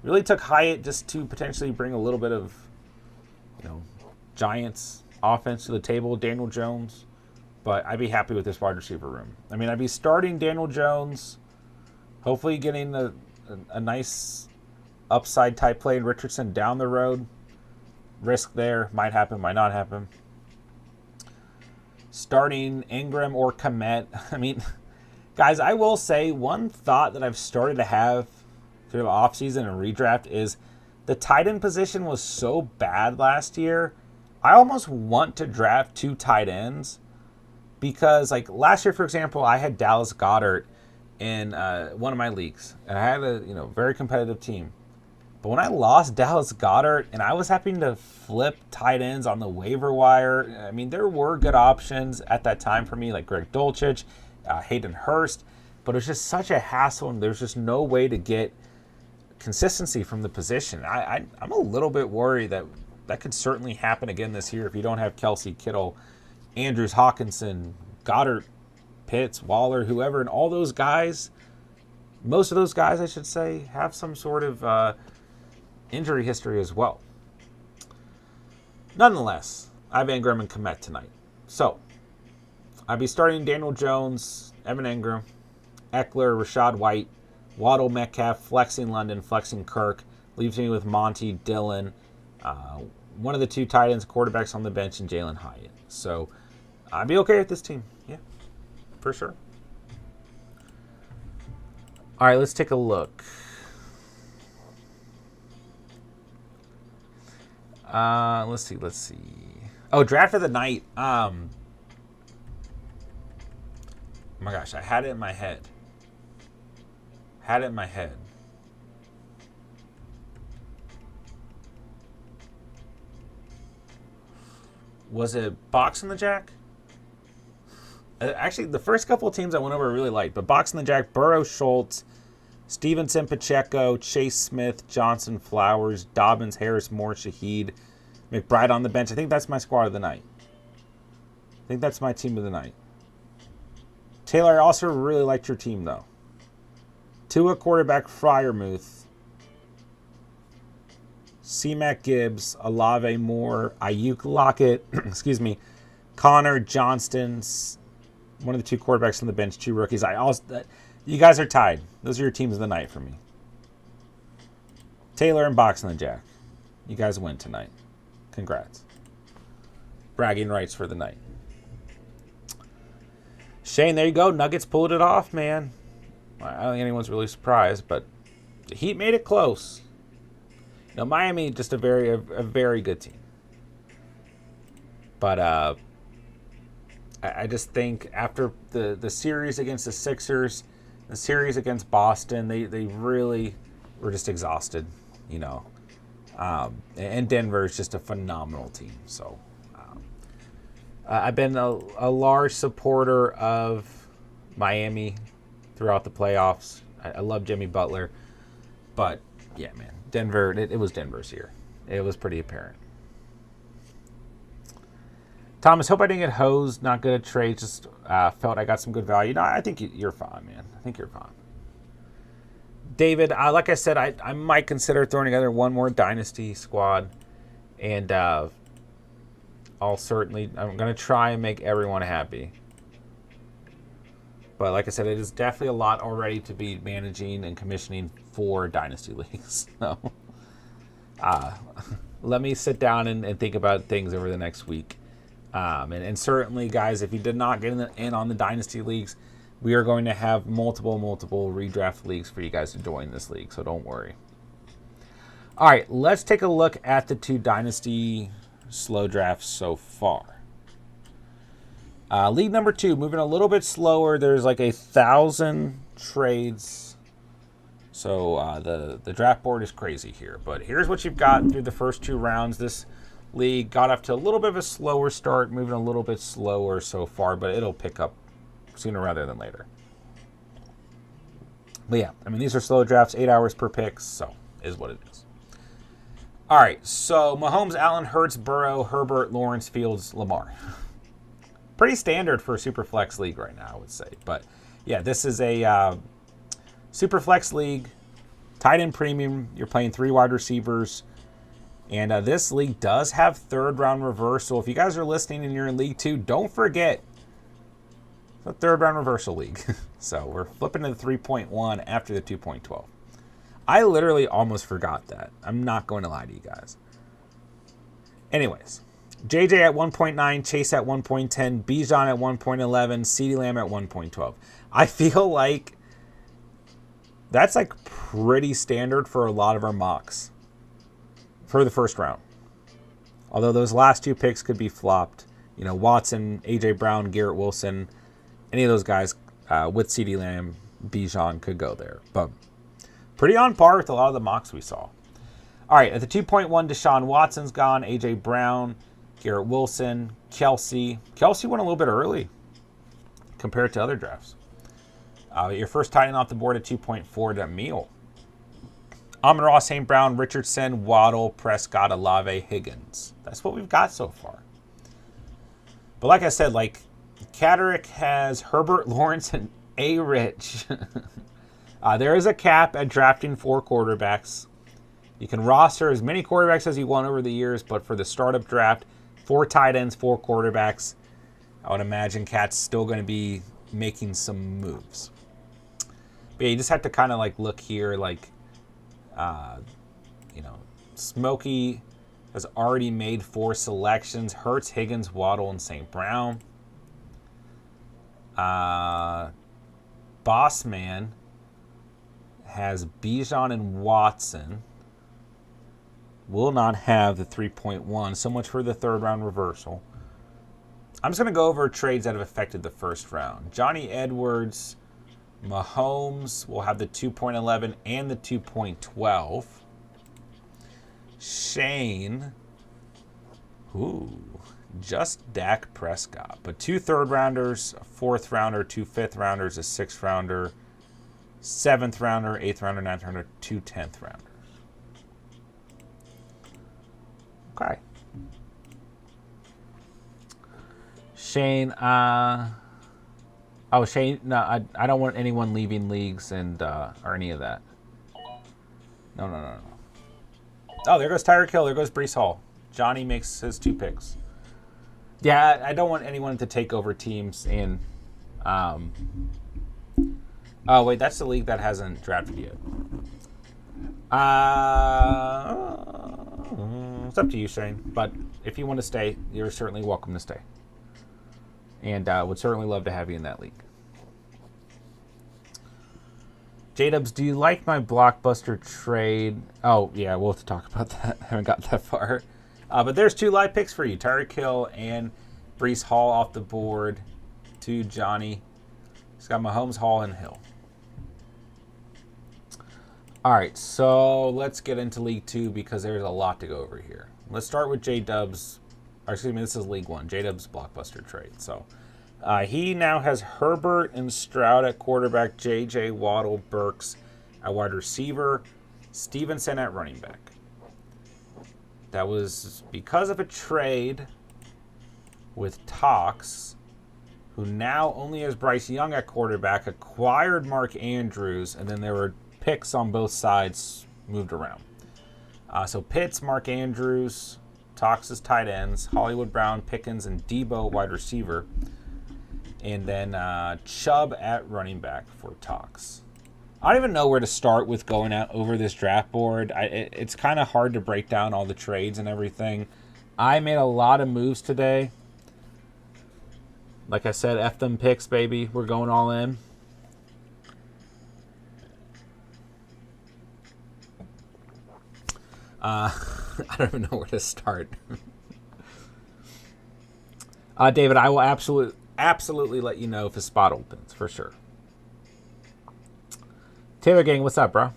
Really took Hyatt just to potentially bring a little bit of, Giants offense to the table. Daniel Jones. But I'd be happy with this wide receiver room. I mean, I'd be starting Daniel Jones, hopefully getting a nice upside type play in Richardson down the road. Risk there. Might happen, might not happen. Starting Ingram or Kmet. I mean, guys, I will say one thought that I've started to have through the offseason and redraft is the tight end position was so bad last year. I almost want to draft 2 tight ends because, like, last year, for example, I had Dallas Goedert in one of my leagues, and I had a very competitive team. But when I lost Dallas Goedert and I was having to flip tight ends on the waiver wire, I mean, there were good options at that time for me, like Greg Dulcich, Hayden Hurst, but it was just such a hassle, and there's just no way to get consistency from the position. I'm a little bit worried that could certainly happen again this year if you don't have Kelsey, Kittle, Andrews, Hawkinson, Goddard, Pitts, Waller, whoever, and all those guys, most of those guys, I should say, have some sort of injury history as well. Nonetheless, I have Ingram and Kmet tonight. So, I'll be starting Daniel Jones, Evan Ingram, Eckler, Rashad White, Waddle, Metcalf, flexing London, flexing Kirk. Leaves me with Monty, Dillon, one of the 2 tight ends, quarterbacks on the bench, and Jalen Hyatt. So, I'd be okay with this team. Yeah, for sure. All right, let's take a look. Let's see. Oh, draft of the night. Oh my gosh, I had it in my head. Was it Box and the Jack? Actually, the first couple of teams I went over I really liked, but Box and the Jack, Burrow, Schultz, Stevenson, Pacheco, Chase Smith, Johnson, Flowers, Dobbins, Harris, Moore, Shaheed, McBride on the bench. I think that's my squad of the night. I think that's my team of the night. Taylor, I also really liked your team, though. Tua quarterback, Freiermuth, C-Mac Gibbs, Olave Moore, Ayuk Lockett, excuse me, Connor Johnston, one of the two quarterbacks on the bench, two rookies. You guys are tied. Those are your teams of the night for me. Taylor and Box and the Jack. You guys win tonight. Congrats. Bragging rights for the night. Shane, there you go. Nuggets pulled it off, man. I don't think anyone's really surprised, but the Heat made it close. Miami, just a very good team. But I just think after the series against the Sixers, the series against Boston, they really were just exhausted, and Denver is just a phenomenal team. So I've been a large supporter of Miami throughout the playoffs. I love Jimmy Butler. But, yeah, man, Denver, it was Denver's year. It was pretty apparent. Thomas, hope I didn't get hosed. Not good at trades. Just felt I got some good value. No, I think you're fine, man. I think you're fine. David, like I said, I might consider throwing together one more Dynasty squad. And I'm going to try and make everyone happy. But like I said, it is definitely a lot already to be managing and commissioning for Dynasty leagues. So let me sit down and think about things over the next week. And certainly, guys, if you did not get in on the Dynasty leagues, we are going to have multiple redraft leagues for you guys to join this league. So don't worry. All right, let's take a look at the two Dynasty slow drafts so far. League number 2, moving a little bit slower. There's like 1,000 trades. So the draft board is crazy here. But here's what you've got through the first 2 rounds. This league got off to a little bit of a slower start, moving a little bit slower so far, but it'll pick up sooner rather than later. But yeah, these are slow drafts, 8 hours per pick, so is what it is. All right, so Mahomes, Allen, Hurts, Burrow, Herbert, Lawrence, Fields, Lamar. Pretty standard for a Superflex league right now, I would say. But yeah, this is a Superflex league, tight end premium. You're playing 3 wide receivers. And this league does have 3rd round reversal. If you guys are listening and you're in League 2, don't forget the 3rd round reversal league. So we're flipping to the 3.1 after the 2.12. I literally almost forgot that. I'm not going to lie to you guys. Anyways, JJ at 1.9, Chase at 1.10, Bijan at 1.11, CeeDee Lamb at 1.12. I feel like that's pretty standard for a lot of our mocks for the first round. Although those last 2 picks could be flopped. Watson, AJ Brown, Garrett Wilson, any of those guys with CeeDee Lamb, Bijan could go there. But pretty on par with a lot of the mocks we saw. All right, at the 2.1, Deshaun Watson's gone, AJ Brown, Garrett Wilson, Kelsey. Kelsey went a little bit early compared to other drafts. Your first tight end off the board at 2.4 to Meal. Amon-Ra, St. Brown, Richardson, Waddle, Prescott, Olave, Higgins. That's what we've got so far. But like I said, Catterick has Herbert, Lawrence, and A-Rich. There is a cap at drafting 4 quarterbacks. You can roster as many quarterbacks as you want over the years, but for the startup draft, 4 tight ends, 4 quarterbacks. I would imagine Cat's still going to be making some moves. But yeah, you just have to kind of look here, Smokey has already made 4 selections. Hurts, Higgins, Waddle, and St. Brown. Bossman has Bijan and Watson. will not have the 3.1. So much for the third round reversal. I'm just going to go over trades that have affected the first round. Johnny Edwards, Mahomes will have the 2.11 and the 2.12. Shane, just Dak Prescott. But 2 third rounders, a 4th rounder, 2 5th rounders, a 6th rounder, 7th rounder, 8th rounder, 9th rounder, 2 10th rounders. Okay. Shane, Shane, no, I don't want anyone leaving leagues and or any of that. No. Oh, there goes Tyreek Hill. There goes Breece Hall. Johnny makes his 2 picks. Yeah, I don't want anyone to take over teams and. Oh wait, that's the league that hasn't drafted yet. It's up to you, Shane. But if you want to stay, you're certainly welcome to stay. And would certainly love to have you in that league. J-Dubs, do you like my blockbuster trade? Oh, yeah, we'll have to talk about that. I haven't got that far. But there's 2 live picks for you. Tyreek Hill and Breece Hall off the board to Johnny. He's got Mahomes, Hall, and Hill. All right, so let's get into League 2 because there's a lot to go over here. Let's start with J-Dubs. This is League 1. J-Dubs blockbuster trade. So he now has Herbert and Stroud at quarterback, J.J. Waddle, Burks at wide receiver, Stevenson at running back. That was because of a trade with Tox, who now only has Bryce Young at quarterback, acquired Mark Andrews, and then there were picks on both sides moved around. So Pitts, Mark Andrews, Tox's tight ends, Hollywood Brown, Pickens, and Debo wide receiver. And then Chubb at running back for Tox. I don't even know where to start with going out over this draft board. It's kind of hard to break down all the trades and everything. I made a lot of moves today. Like I said, F them picks, baby. We're going all in. I don't even know where to start. David, I will absolutely let you know if a spot opens, for sure. Taylor Gang, what's up, bro?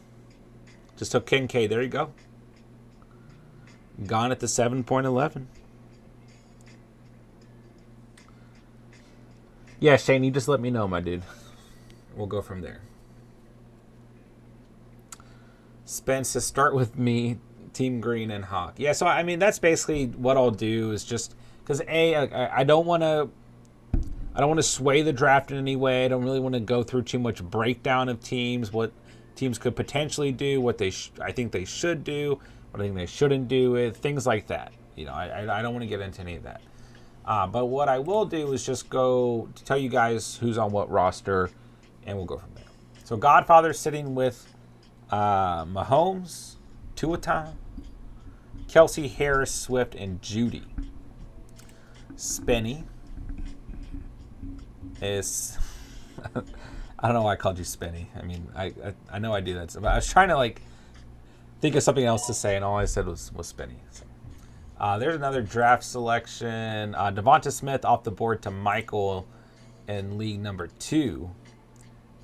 Just took King K. There you go. Gone at the 7.11. Yeah, Shane, you just let me know, my dude. We'll go from there. Spence, to start with me, Team Green and Hawk. Yeah, so I mean that's basically what I'll do is just because I don't want to sway the draft in any way. I don't really want to go through too much breakdown of teams, what teams could potentially do, what I think they should do, what I think they shouldn't do, things like that. You know, I don't want to get into any of that. But what I will do is just go to tell you guys who's on what roster, and we'll go from there. So Godfather's sitting with Mahomes, Tua, Kelsey, Harris, Swift, and Judy. Spenny is... I don't know why I called you Spenny. I mean, I know I do that. But I was trying to, think of something else to say, and all I said was Spenny. So, there's another draft selection. Devonta Smith off the board to Michael in league number 2,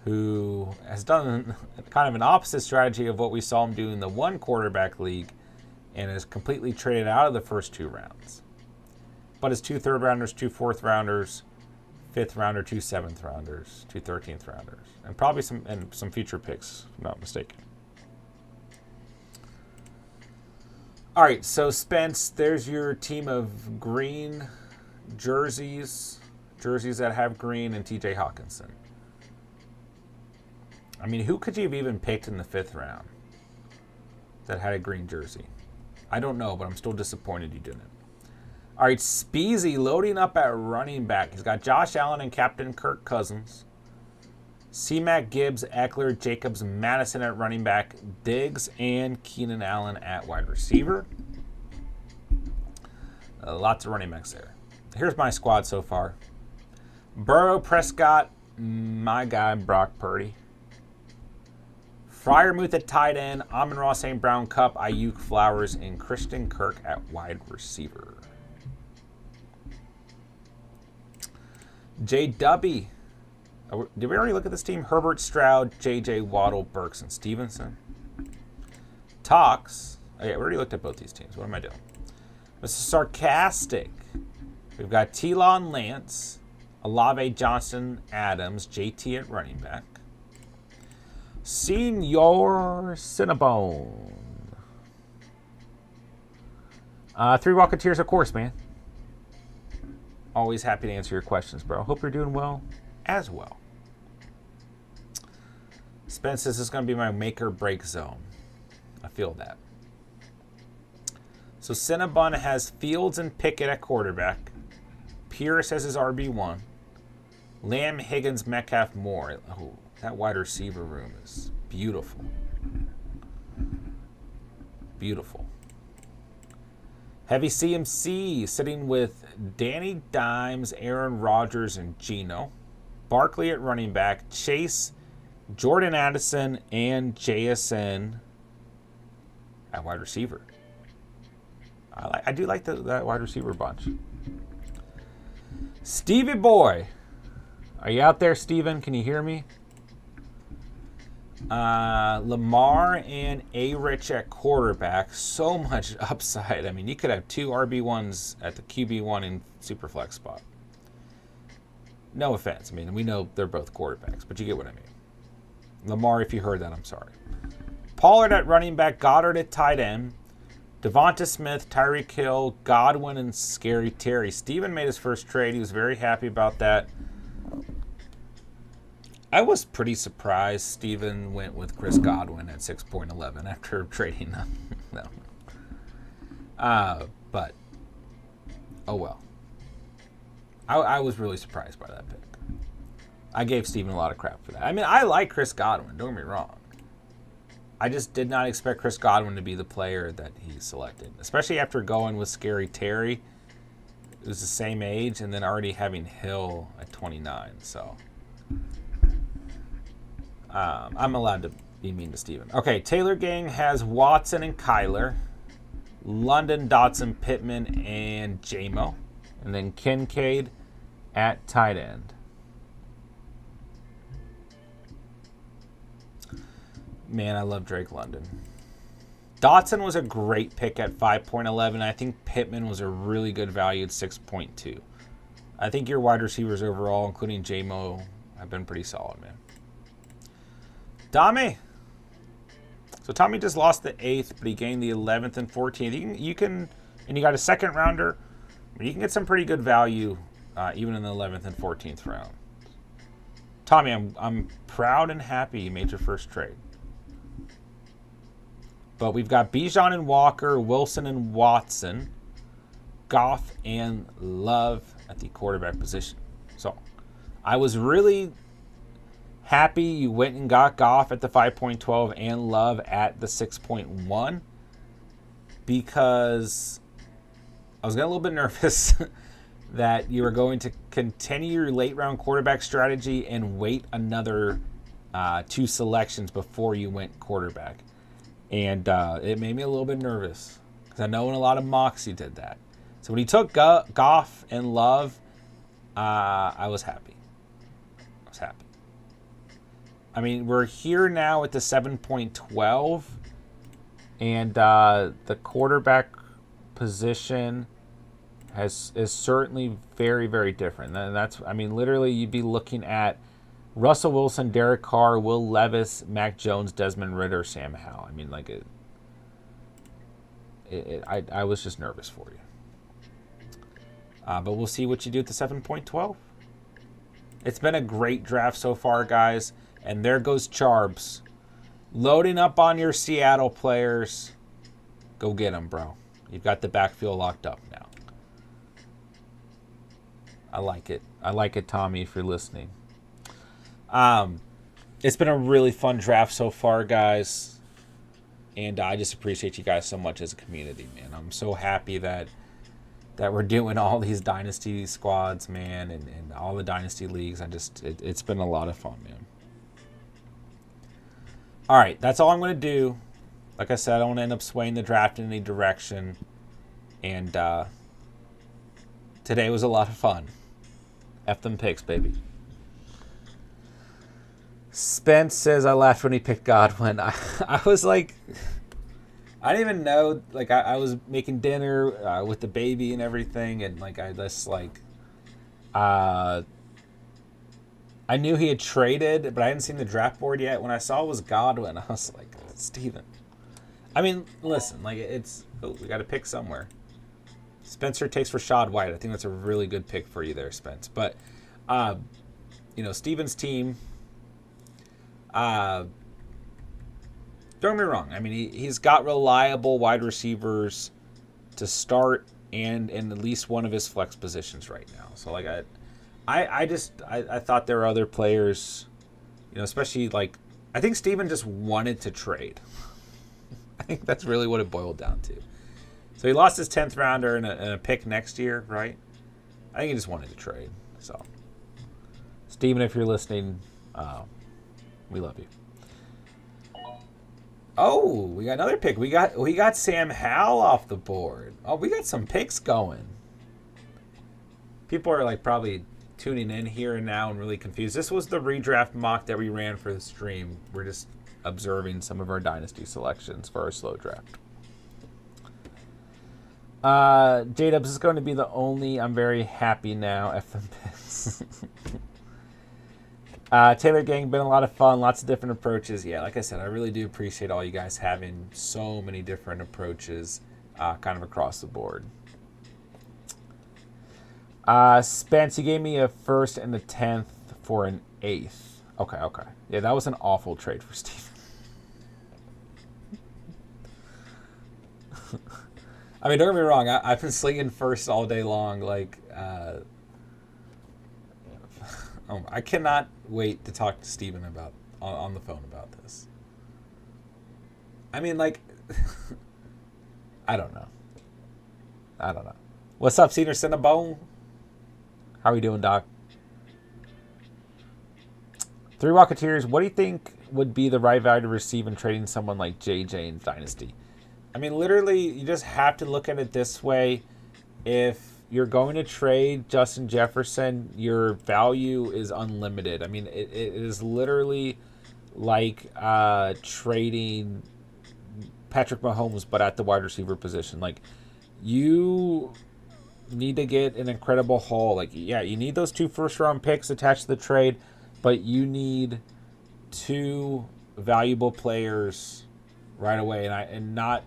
who has done kind of an opposite strategy of what we saw him do in the 1 quarterback league and is completely traded out of the first 2 rounds. But his 2 third rounders, 2 fourth rounders, 5th rounder, 2 7th rounders, 2 13th rounders, and probably some future picks, if I'm not mistaken. All right, so Spence, there's your team of green jerseys that have green, and TJ Hawkinson. I mean, who could you have even picked in the 5th round that had a green jersey? I don't know, but I'm still disappointed you didn't. All right, Speezy loading up at running back. He's got Josh Allen and Captain Kirk Cousins. C-Mac, Gibbs, Eckler, Jacobs, Madison at running back. Diggs and Keenan Allen at wide receiver. Lots of running backs there. Here's my squad so far. Burrow, Prescott, my guy Brock Purdy. Fryermuth at tight end, Amon-Ra St. Brown, Cup, Ayuk, Flowers, and Christian Kirk at wide receiver. J. Dubby. Did we already look at this team? Herbert, Stroud, J.J. Waddle, Burks, and Stevenson. Tox. Oh, yeah, we already looked at both these teams. What am I doing? Mr. Sarcastic. We've got T-Law and Lance, Olave, Johnson, Adams, JT at running back. Senior Cinnabone. 3 Rocketeers, of course, man. Always happy to answer your questions, bro. Hope you're doing well as well. Spence says this is going to be my make or break zone. I feel that. So Cinnabon has Fields and Pickett at quarterback. Pierce has his RB1. Lamb, Higgins, Metcalf, Moore. Oh, that wide receiver room is beautiful. Beautiful. Heavy CMC sitting with Danny Dimes, Aaron Rodgers, and Geno. Barkley at running back. Chase, Jordan Addison, and JSN at wide receiver. I do like that wide receiver bunch. Stevie boy. Are you out there, Steven? Can you hear me? Lamar and A-Rich at quarterback. So much upside. I mean, you could have 2 RB1s at the QB1 in Superflex spot. No offense. I mean, we know they're both quarterbacks, but you get what I mean. Lamar, if you heard that, I'm sorry. Pollard at running back. Goddard at tight end. Devonta Smith, Tyreek Hill, Godwin, and Scary Terry. Steven made his first trade. He was very happy about that. I was pretty surprised Steven went with Chris Godwin at 6.11 after trading them. No. But, oh well. I was really surprised by that pick. I gave Steven a lot of crap for that. I mean, I like Chris Godwin, don't get me wrong. I just did not expect Chris Godwin to be the player that he selected, especially after going with Scary Terry, who's the same age, and then already having Hill at 29. So I'm allowed to be mean to Steven. Okay, Taylor Gang has Watson and Kyler, London, Dotson, Pittman, and J-Mo, and then Kincaid at tight end. Man, I love Drake London. Dotson was a great pick at 5.11. I think Pittman was a really good value at 6.2. I think your wide receivers overall, including J-Mo, have been pretty solid, man. Tommy. So Tommy just lost the 8th, but he gained the 11th and 14th. You can, and you got a second rounder. You can get some pretty good value even in the 11th and 14th round. Tommy, I'm proud and happy you made your first trade. But we've got Bijan and Walker, Wilson and Watson, Goff and Love at the quarterback position. So I was really happy you went and got Goff at the 5.12 and Love at the 6.1 because I was getting a little bit nervous that you were going to continue your late round quarterback strategy and wait another 2 selections before you went quarterback. And it made me a little bit nervous because I know in a lot of mocks he did that. So when he took Goff and Love, I was happy. I mean, we're here now at the 7.12, and the quarterback position is certainly very, very different. And that's, I mean, literally you'd be looking at Russell Wilson, Derek Carr, Will Levis, Mac Jones, Desmond Ridder, Sam Howell. I mean, like I was just nervous for you. But we'll see what you do at the 7.12. It's been a great draft so far, guys. And there goes Charbs. Loading up on your Seattle players. Go get them, bro. You've got the backfield locked up now. I like it. I like it, Tommy, if you're listening. It's been a really fun draft so far, guys. And I just appreciate you guys so much as a community, man. I'm so happy that we're doing all these dynasty squads, man, and all the dynasty leagues. It's been a lot of fun, man. All right, that's all I'm going to do. Like I said, I don't want to end up swaying the draft in any direction. And today was a lot of fun. F them picks, baby. Spence says I laughed when he picked Godwin. I was like, I didn't even know. Like I was making dinner with the baby and everything, and like I just like, I knew he had traded, but I hadn't seen the draft board yet. When I saw it was Godwin, I was like, Steven. I mean, listen, like we got to pick somewhere. Spencer takes Rashad White. I think that's a really good pick for you there, Spence. But, Steven's team. Don't get me wrong. I mean, he's got reliable wide receivers to start and in at least one of his flex positions right now. So, like, I thought there were other players, especially like, I think Steven just wanted to trade. I think that's really what it boiled down to. So he lost his 10th rounder and a pick next year, right? I think he just wanted to trade. So, Steven, if you're listening, we love you. Oh, we got another pick. We got Sam Howell off the board. Oh, we got some picks going. People are like probably tuning in here and now and really confused. This was the redraft mock that we ran for the stream. We're just observing some of our dynasty selections for our slow draft. J-Dubs is going to be the only. I'm very happy now. FMPix. Taylor Gang, been a lot of fun. Lots of different approaches. Yeah, like I said, I really do appreciate all you guys having so many different approaches kind of across the board. Spence, you gave me a 1st and a 10th for an 8th. Okay. Yeah, that was an awful trade for Steve. I mean, don't get me wrong. I've been slinging first all day long. Like, I cannot wait to talk to Steven about on the phone about this. I mean, like, I don't know. What's up, Cedar Cinnabone? How are you doing, Doc? Three Rocketeers, what do you think would be the right value to receive in trading someone like JJ in Dynasty? I mean, literally, you just have to look at it this way. If you're going to trade Justin Jefferson, your value is unlimited. I mean, it is literally like trading Patrick Mahomes, but at the wide receiver position. Like, you need to get an incredible haul. Like, yeah, you need those 2 first-round picks attached to the trade, but you need 2 valuable players right away, and not,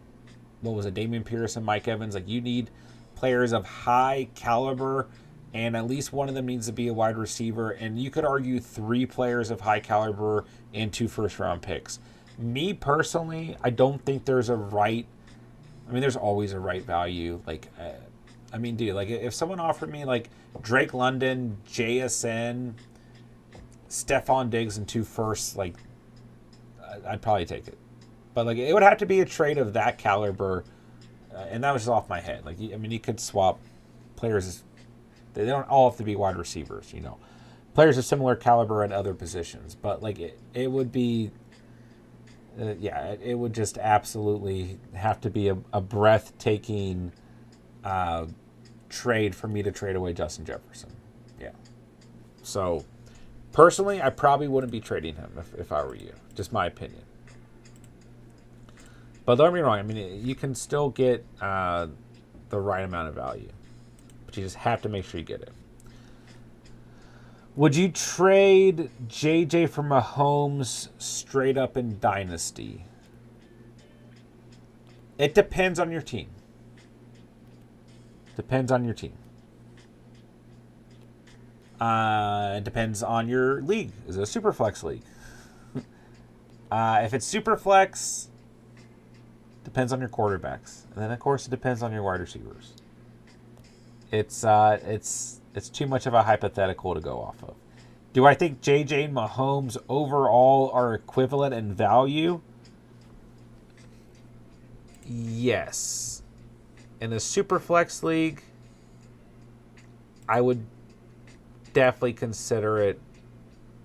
what was it, Damian Pierce and Mike Evans. Like, you need players of high caliber, and at least one of them needs to be a wide receiver. And you could argue 3 players of high caliber and 2 first-round picks. Me personally, I don't think there's a right. I mean, there's always a right value. Like, I mean, dude, like if someone offered me like Drake London, JSN, Stephon Diggs, and 2 firsts, like I'd probably take it. But like it would have to be a trade of that caliber, and that was just off my head. Like, I mean, you could swap players. They don't all have to be wide receivers, Players of similar caliber at other positions. But like it would be, it would just absolutely have to be a breathtaking trade for me to trade away Justin Jefferson. Yeah. So personally, I probably wouldn't be trading him if I were you. Just my opinion. But don't get me wrong. I mean, you can still get the right amount of value, but you just have to make sure you get it. Would you trade JJ for Mahomes straight up in Dynasty? It depends on your team. It depends on your league. Is it a super flex league? If it's super flex, depends on your quarterbacks, and then of course it depends on your wide receivers. It's too much of a hypothetical to go off of. Do I think JJ and Mahomes overall are equivalent in value? Yes. In the Superflex League, I would definitely consider it,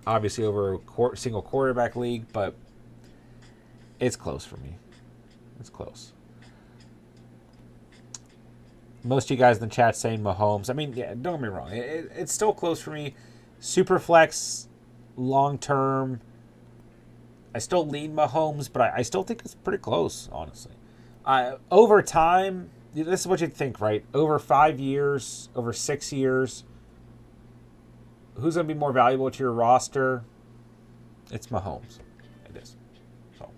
obviously, over a single quarterback league, but It's close for me. It's close. Most of you guys in the chat saying Mahomes. I mean, yeah, don't get me wrong. It's still close for me. Superflex, long term. I still lean Mahomes, but I still think it's pretty close, honestly. Over time, this is what you'd think, right? Over 5 years, over 6 years, who's going to be more valuable to your roster? It's Mahomes. It is. So,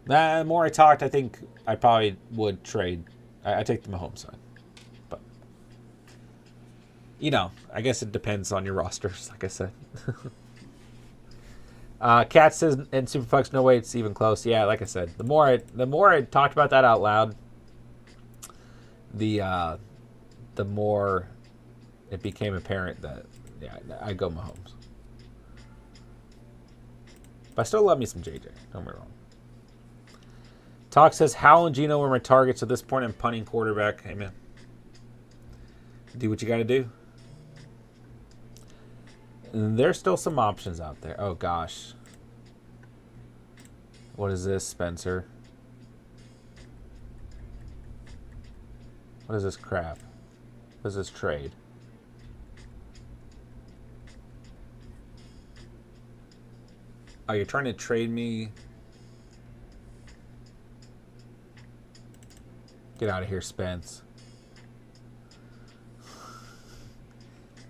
the more I talked, I think I probably would trade. I take the Mahomes side. But, I guess it depends on your rosters, like I said. Cat says in Superflex, no way it's even close. Yeah, like I said, the more I talked about that out loud, the more it became apparent that I go Mahomes. But I still love me some JJ. Don't get me wrong. Talk says Howell and Geno were my targets at this point. I'm punting quarterback. Hey man, do what you got to do. And there's still some options out there. Oh gosh, what is this, Spencer? What is this crap? What is this trade? Oh, you're trying to trade me? Get out of here, Spence.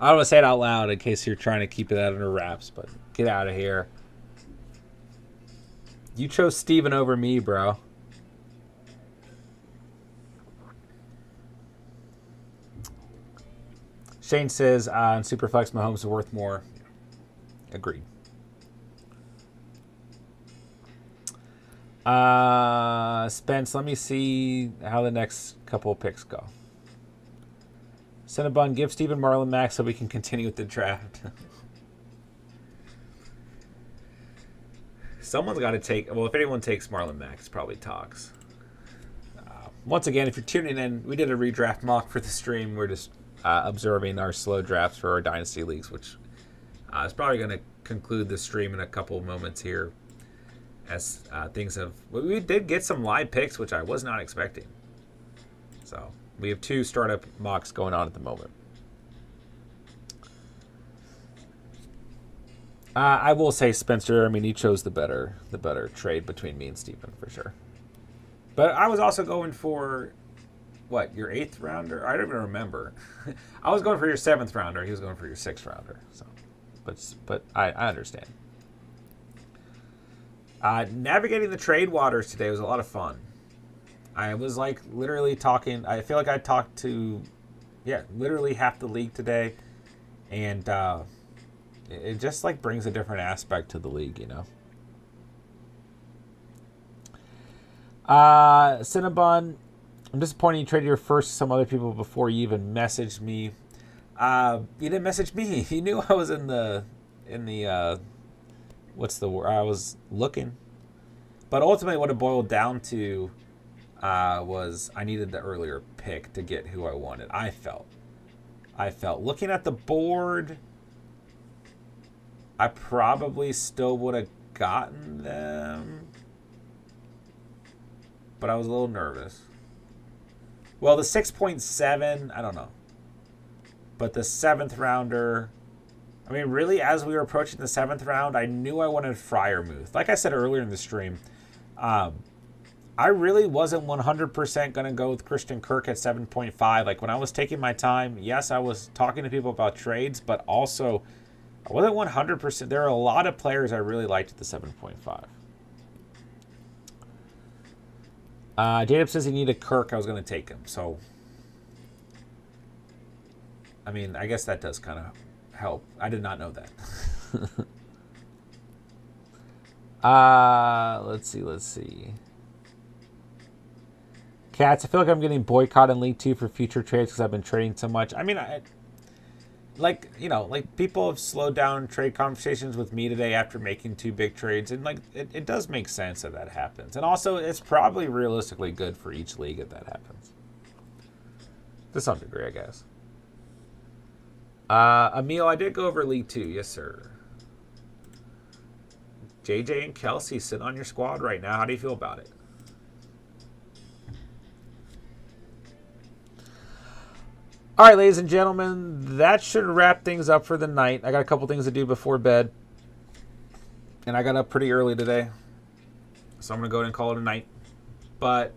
I don't want to say it out loud in case you're trying to keep it under wraps, but get out of here. You chose Steven over me, bro. Shane says on Superflex, Mahomes is worth more. Agreed. Spence, let me see how the next couple of picks go. Cinnabon, give Stephen Marlon Max so we can continue with the draft. Someone's got to take... Well, if anyone takes Marlon Max, probably Talks. Once again, if you're tuning in, we did a redraft mock for the stream. We're just observing our slow drafts for our Dynasty Leagues, which is probably going to conclude the stream in a couple of moments here. As things have... We did get some live picks, which I was not expecting. So, we have 2 startup mocks going on at the moment. I will say, Spencer, I mean, he chose the better trade between me and Steven, for sure. But I was also going for, what, your 8th rounder? I don't even remember. I was going for your 7th rounder. He was going for your 6th rounder. So, but I understand. Navigating the trade waters today was a lot of fun. I was like literally talking. I feel like I talked to, literally half the league today, and it just like brings a different aspect to the league, Cinnabon, I'm disappointed you traded your first to some other people before you even messaged me. You didn't message me. You knew I was in the what's the word? I was looking. But ultimately what it boiled down to was I needed the earlier pick to get who I wanted. I felt. Looking at the board, I probably still would have gotten them. But I was a little nervous. Well, the 6.7, I don't know. But the 7th rounder... I mean, really, as we were approaching the 7th round, I knew I wanted Freiermuth. Like I said earlier in the stream, I really wasn't 100% going to go with Christian Kirk at 7.5. Like, when I was taking my time, yes, I was talking to people about trades, but also I wasn't 100%. There are a lot of players I really liked at the 7.5. Jacob says he needed Kirk. I was going to take him. So, I mean, I guess that does kind of help. I did not know that. Let's see. Cats, I feel like I'm getting boycotted in League 2 for future trades because I've been trading so much. I mean, people have slowed down trade conversations with me today after making 2 big trades. And, it does make sense that happens. And also, it's probably realistically good for each league if that happens. To some degree, I guess. Emil, I did go over League 2. Yes, sir. JJ and Kelsey sit on your squad right now. How do you feel about it? All right, ladies and gentlemen, that should wrap things up for the night. I got a couple things to do before bed. And I got up pretty early today. So I'm going to go ahead and call it a night. But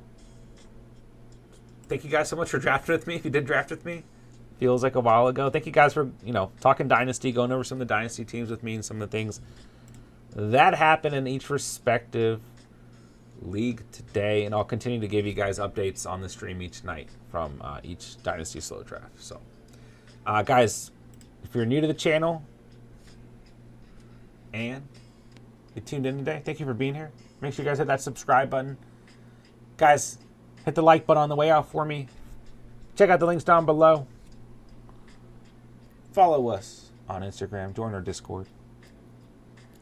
thank you guys so much for drafting with me. If you did draft with me, feels like a while ago. Thank you guys for, talking Dynasty, going over some of the Dynasty teams with me and some of the things that happened in each respective league today. And I'll continue to give you guys updates on the stream each night from each Dynasty Slow Draft. So, guys, if you're new to the channel and you tuned in today, thank you for being here. Make sure you guys hit that subscribe button. Guys, hit the like button on the way out for me. Check out the links down below. Follow us on Instagram. Join our Discord.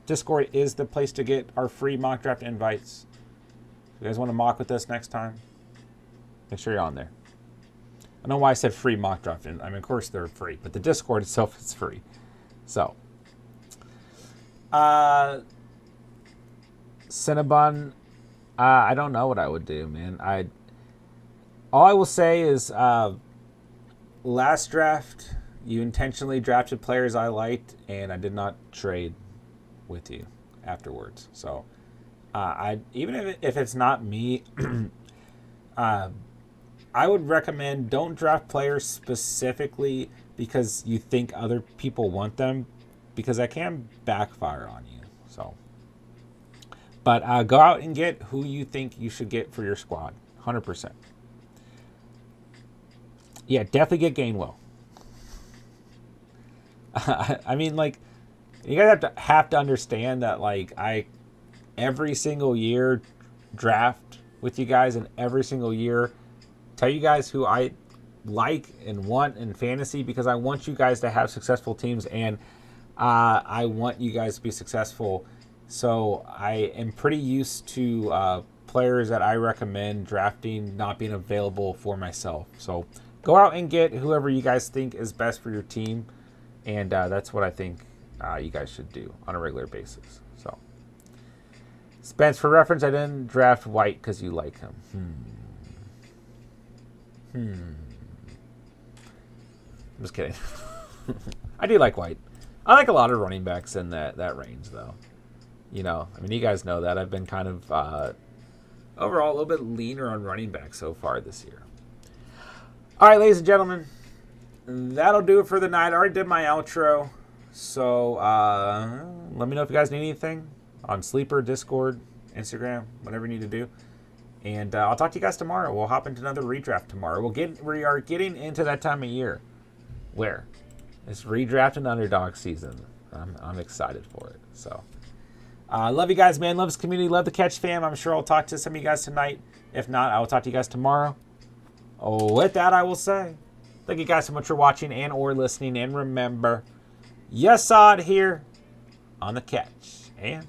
Discord is the place to get our free mock draft invites. If you guys want to mock with us next time, make sure you're on there. I don't know why I said free mock draft. I mean, of course they're free, but the Discord itself is free. So, Cinnabon, I don't know what I would do, man. All I will say is, last draft, you intentionally drafted players I liked, and I did not trade with you afterwards. So, even if it's not me, I would recommend don't draft players specifically because you think other people want them, because that can backfire on you. So, but go out and get who you think you should get for your squad, 100%. Yeah, definitely get Gainwell. I mean, like, you guys have to understand that, like, I every single year draft with you guys, and every single year tell you guys who I like and want in fantasy, because I want you guys to have successful teams, and I want you guys to be successful. So I am pretty used to players that I recommend drafting not being available for myself. So go out and get whoever you guys think is best for your team, and that's what I think you guys should do on a regular basis. So, Spence, for reference, I didn't draft White because you like him. I'm just kidding. I do like White. I like a lot of running backs in that range, though. I mean, you guys know that. I've been kind of, overall, a little bit leaner on running back so far this year. All right, ladies and gentlemen, that'll do it for the night. I already did my outro. So, let me know if you guys need anything on Sleeper, Discord, Instagram, whatever you need to do. And I'll talk to you guys tomorrow. We'll hop into another redraft tomorrow. We are getting into that time of year where it's redraft and underdog season. I'm excited for it. So, love you guys, man. Love this community. Love the Catch fam. I'm sure I'll talk to some of you guys tonight. If not, I will talk to you guys tomorrow. With that, I will say thank you guys so much for watching and or listening. And remember, you saw it here on the Catch. And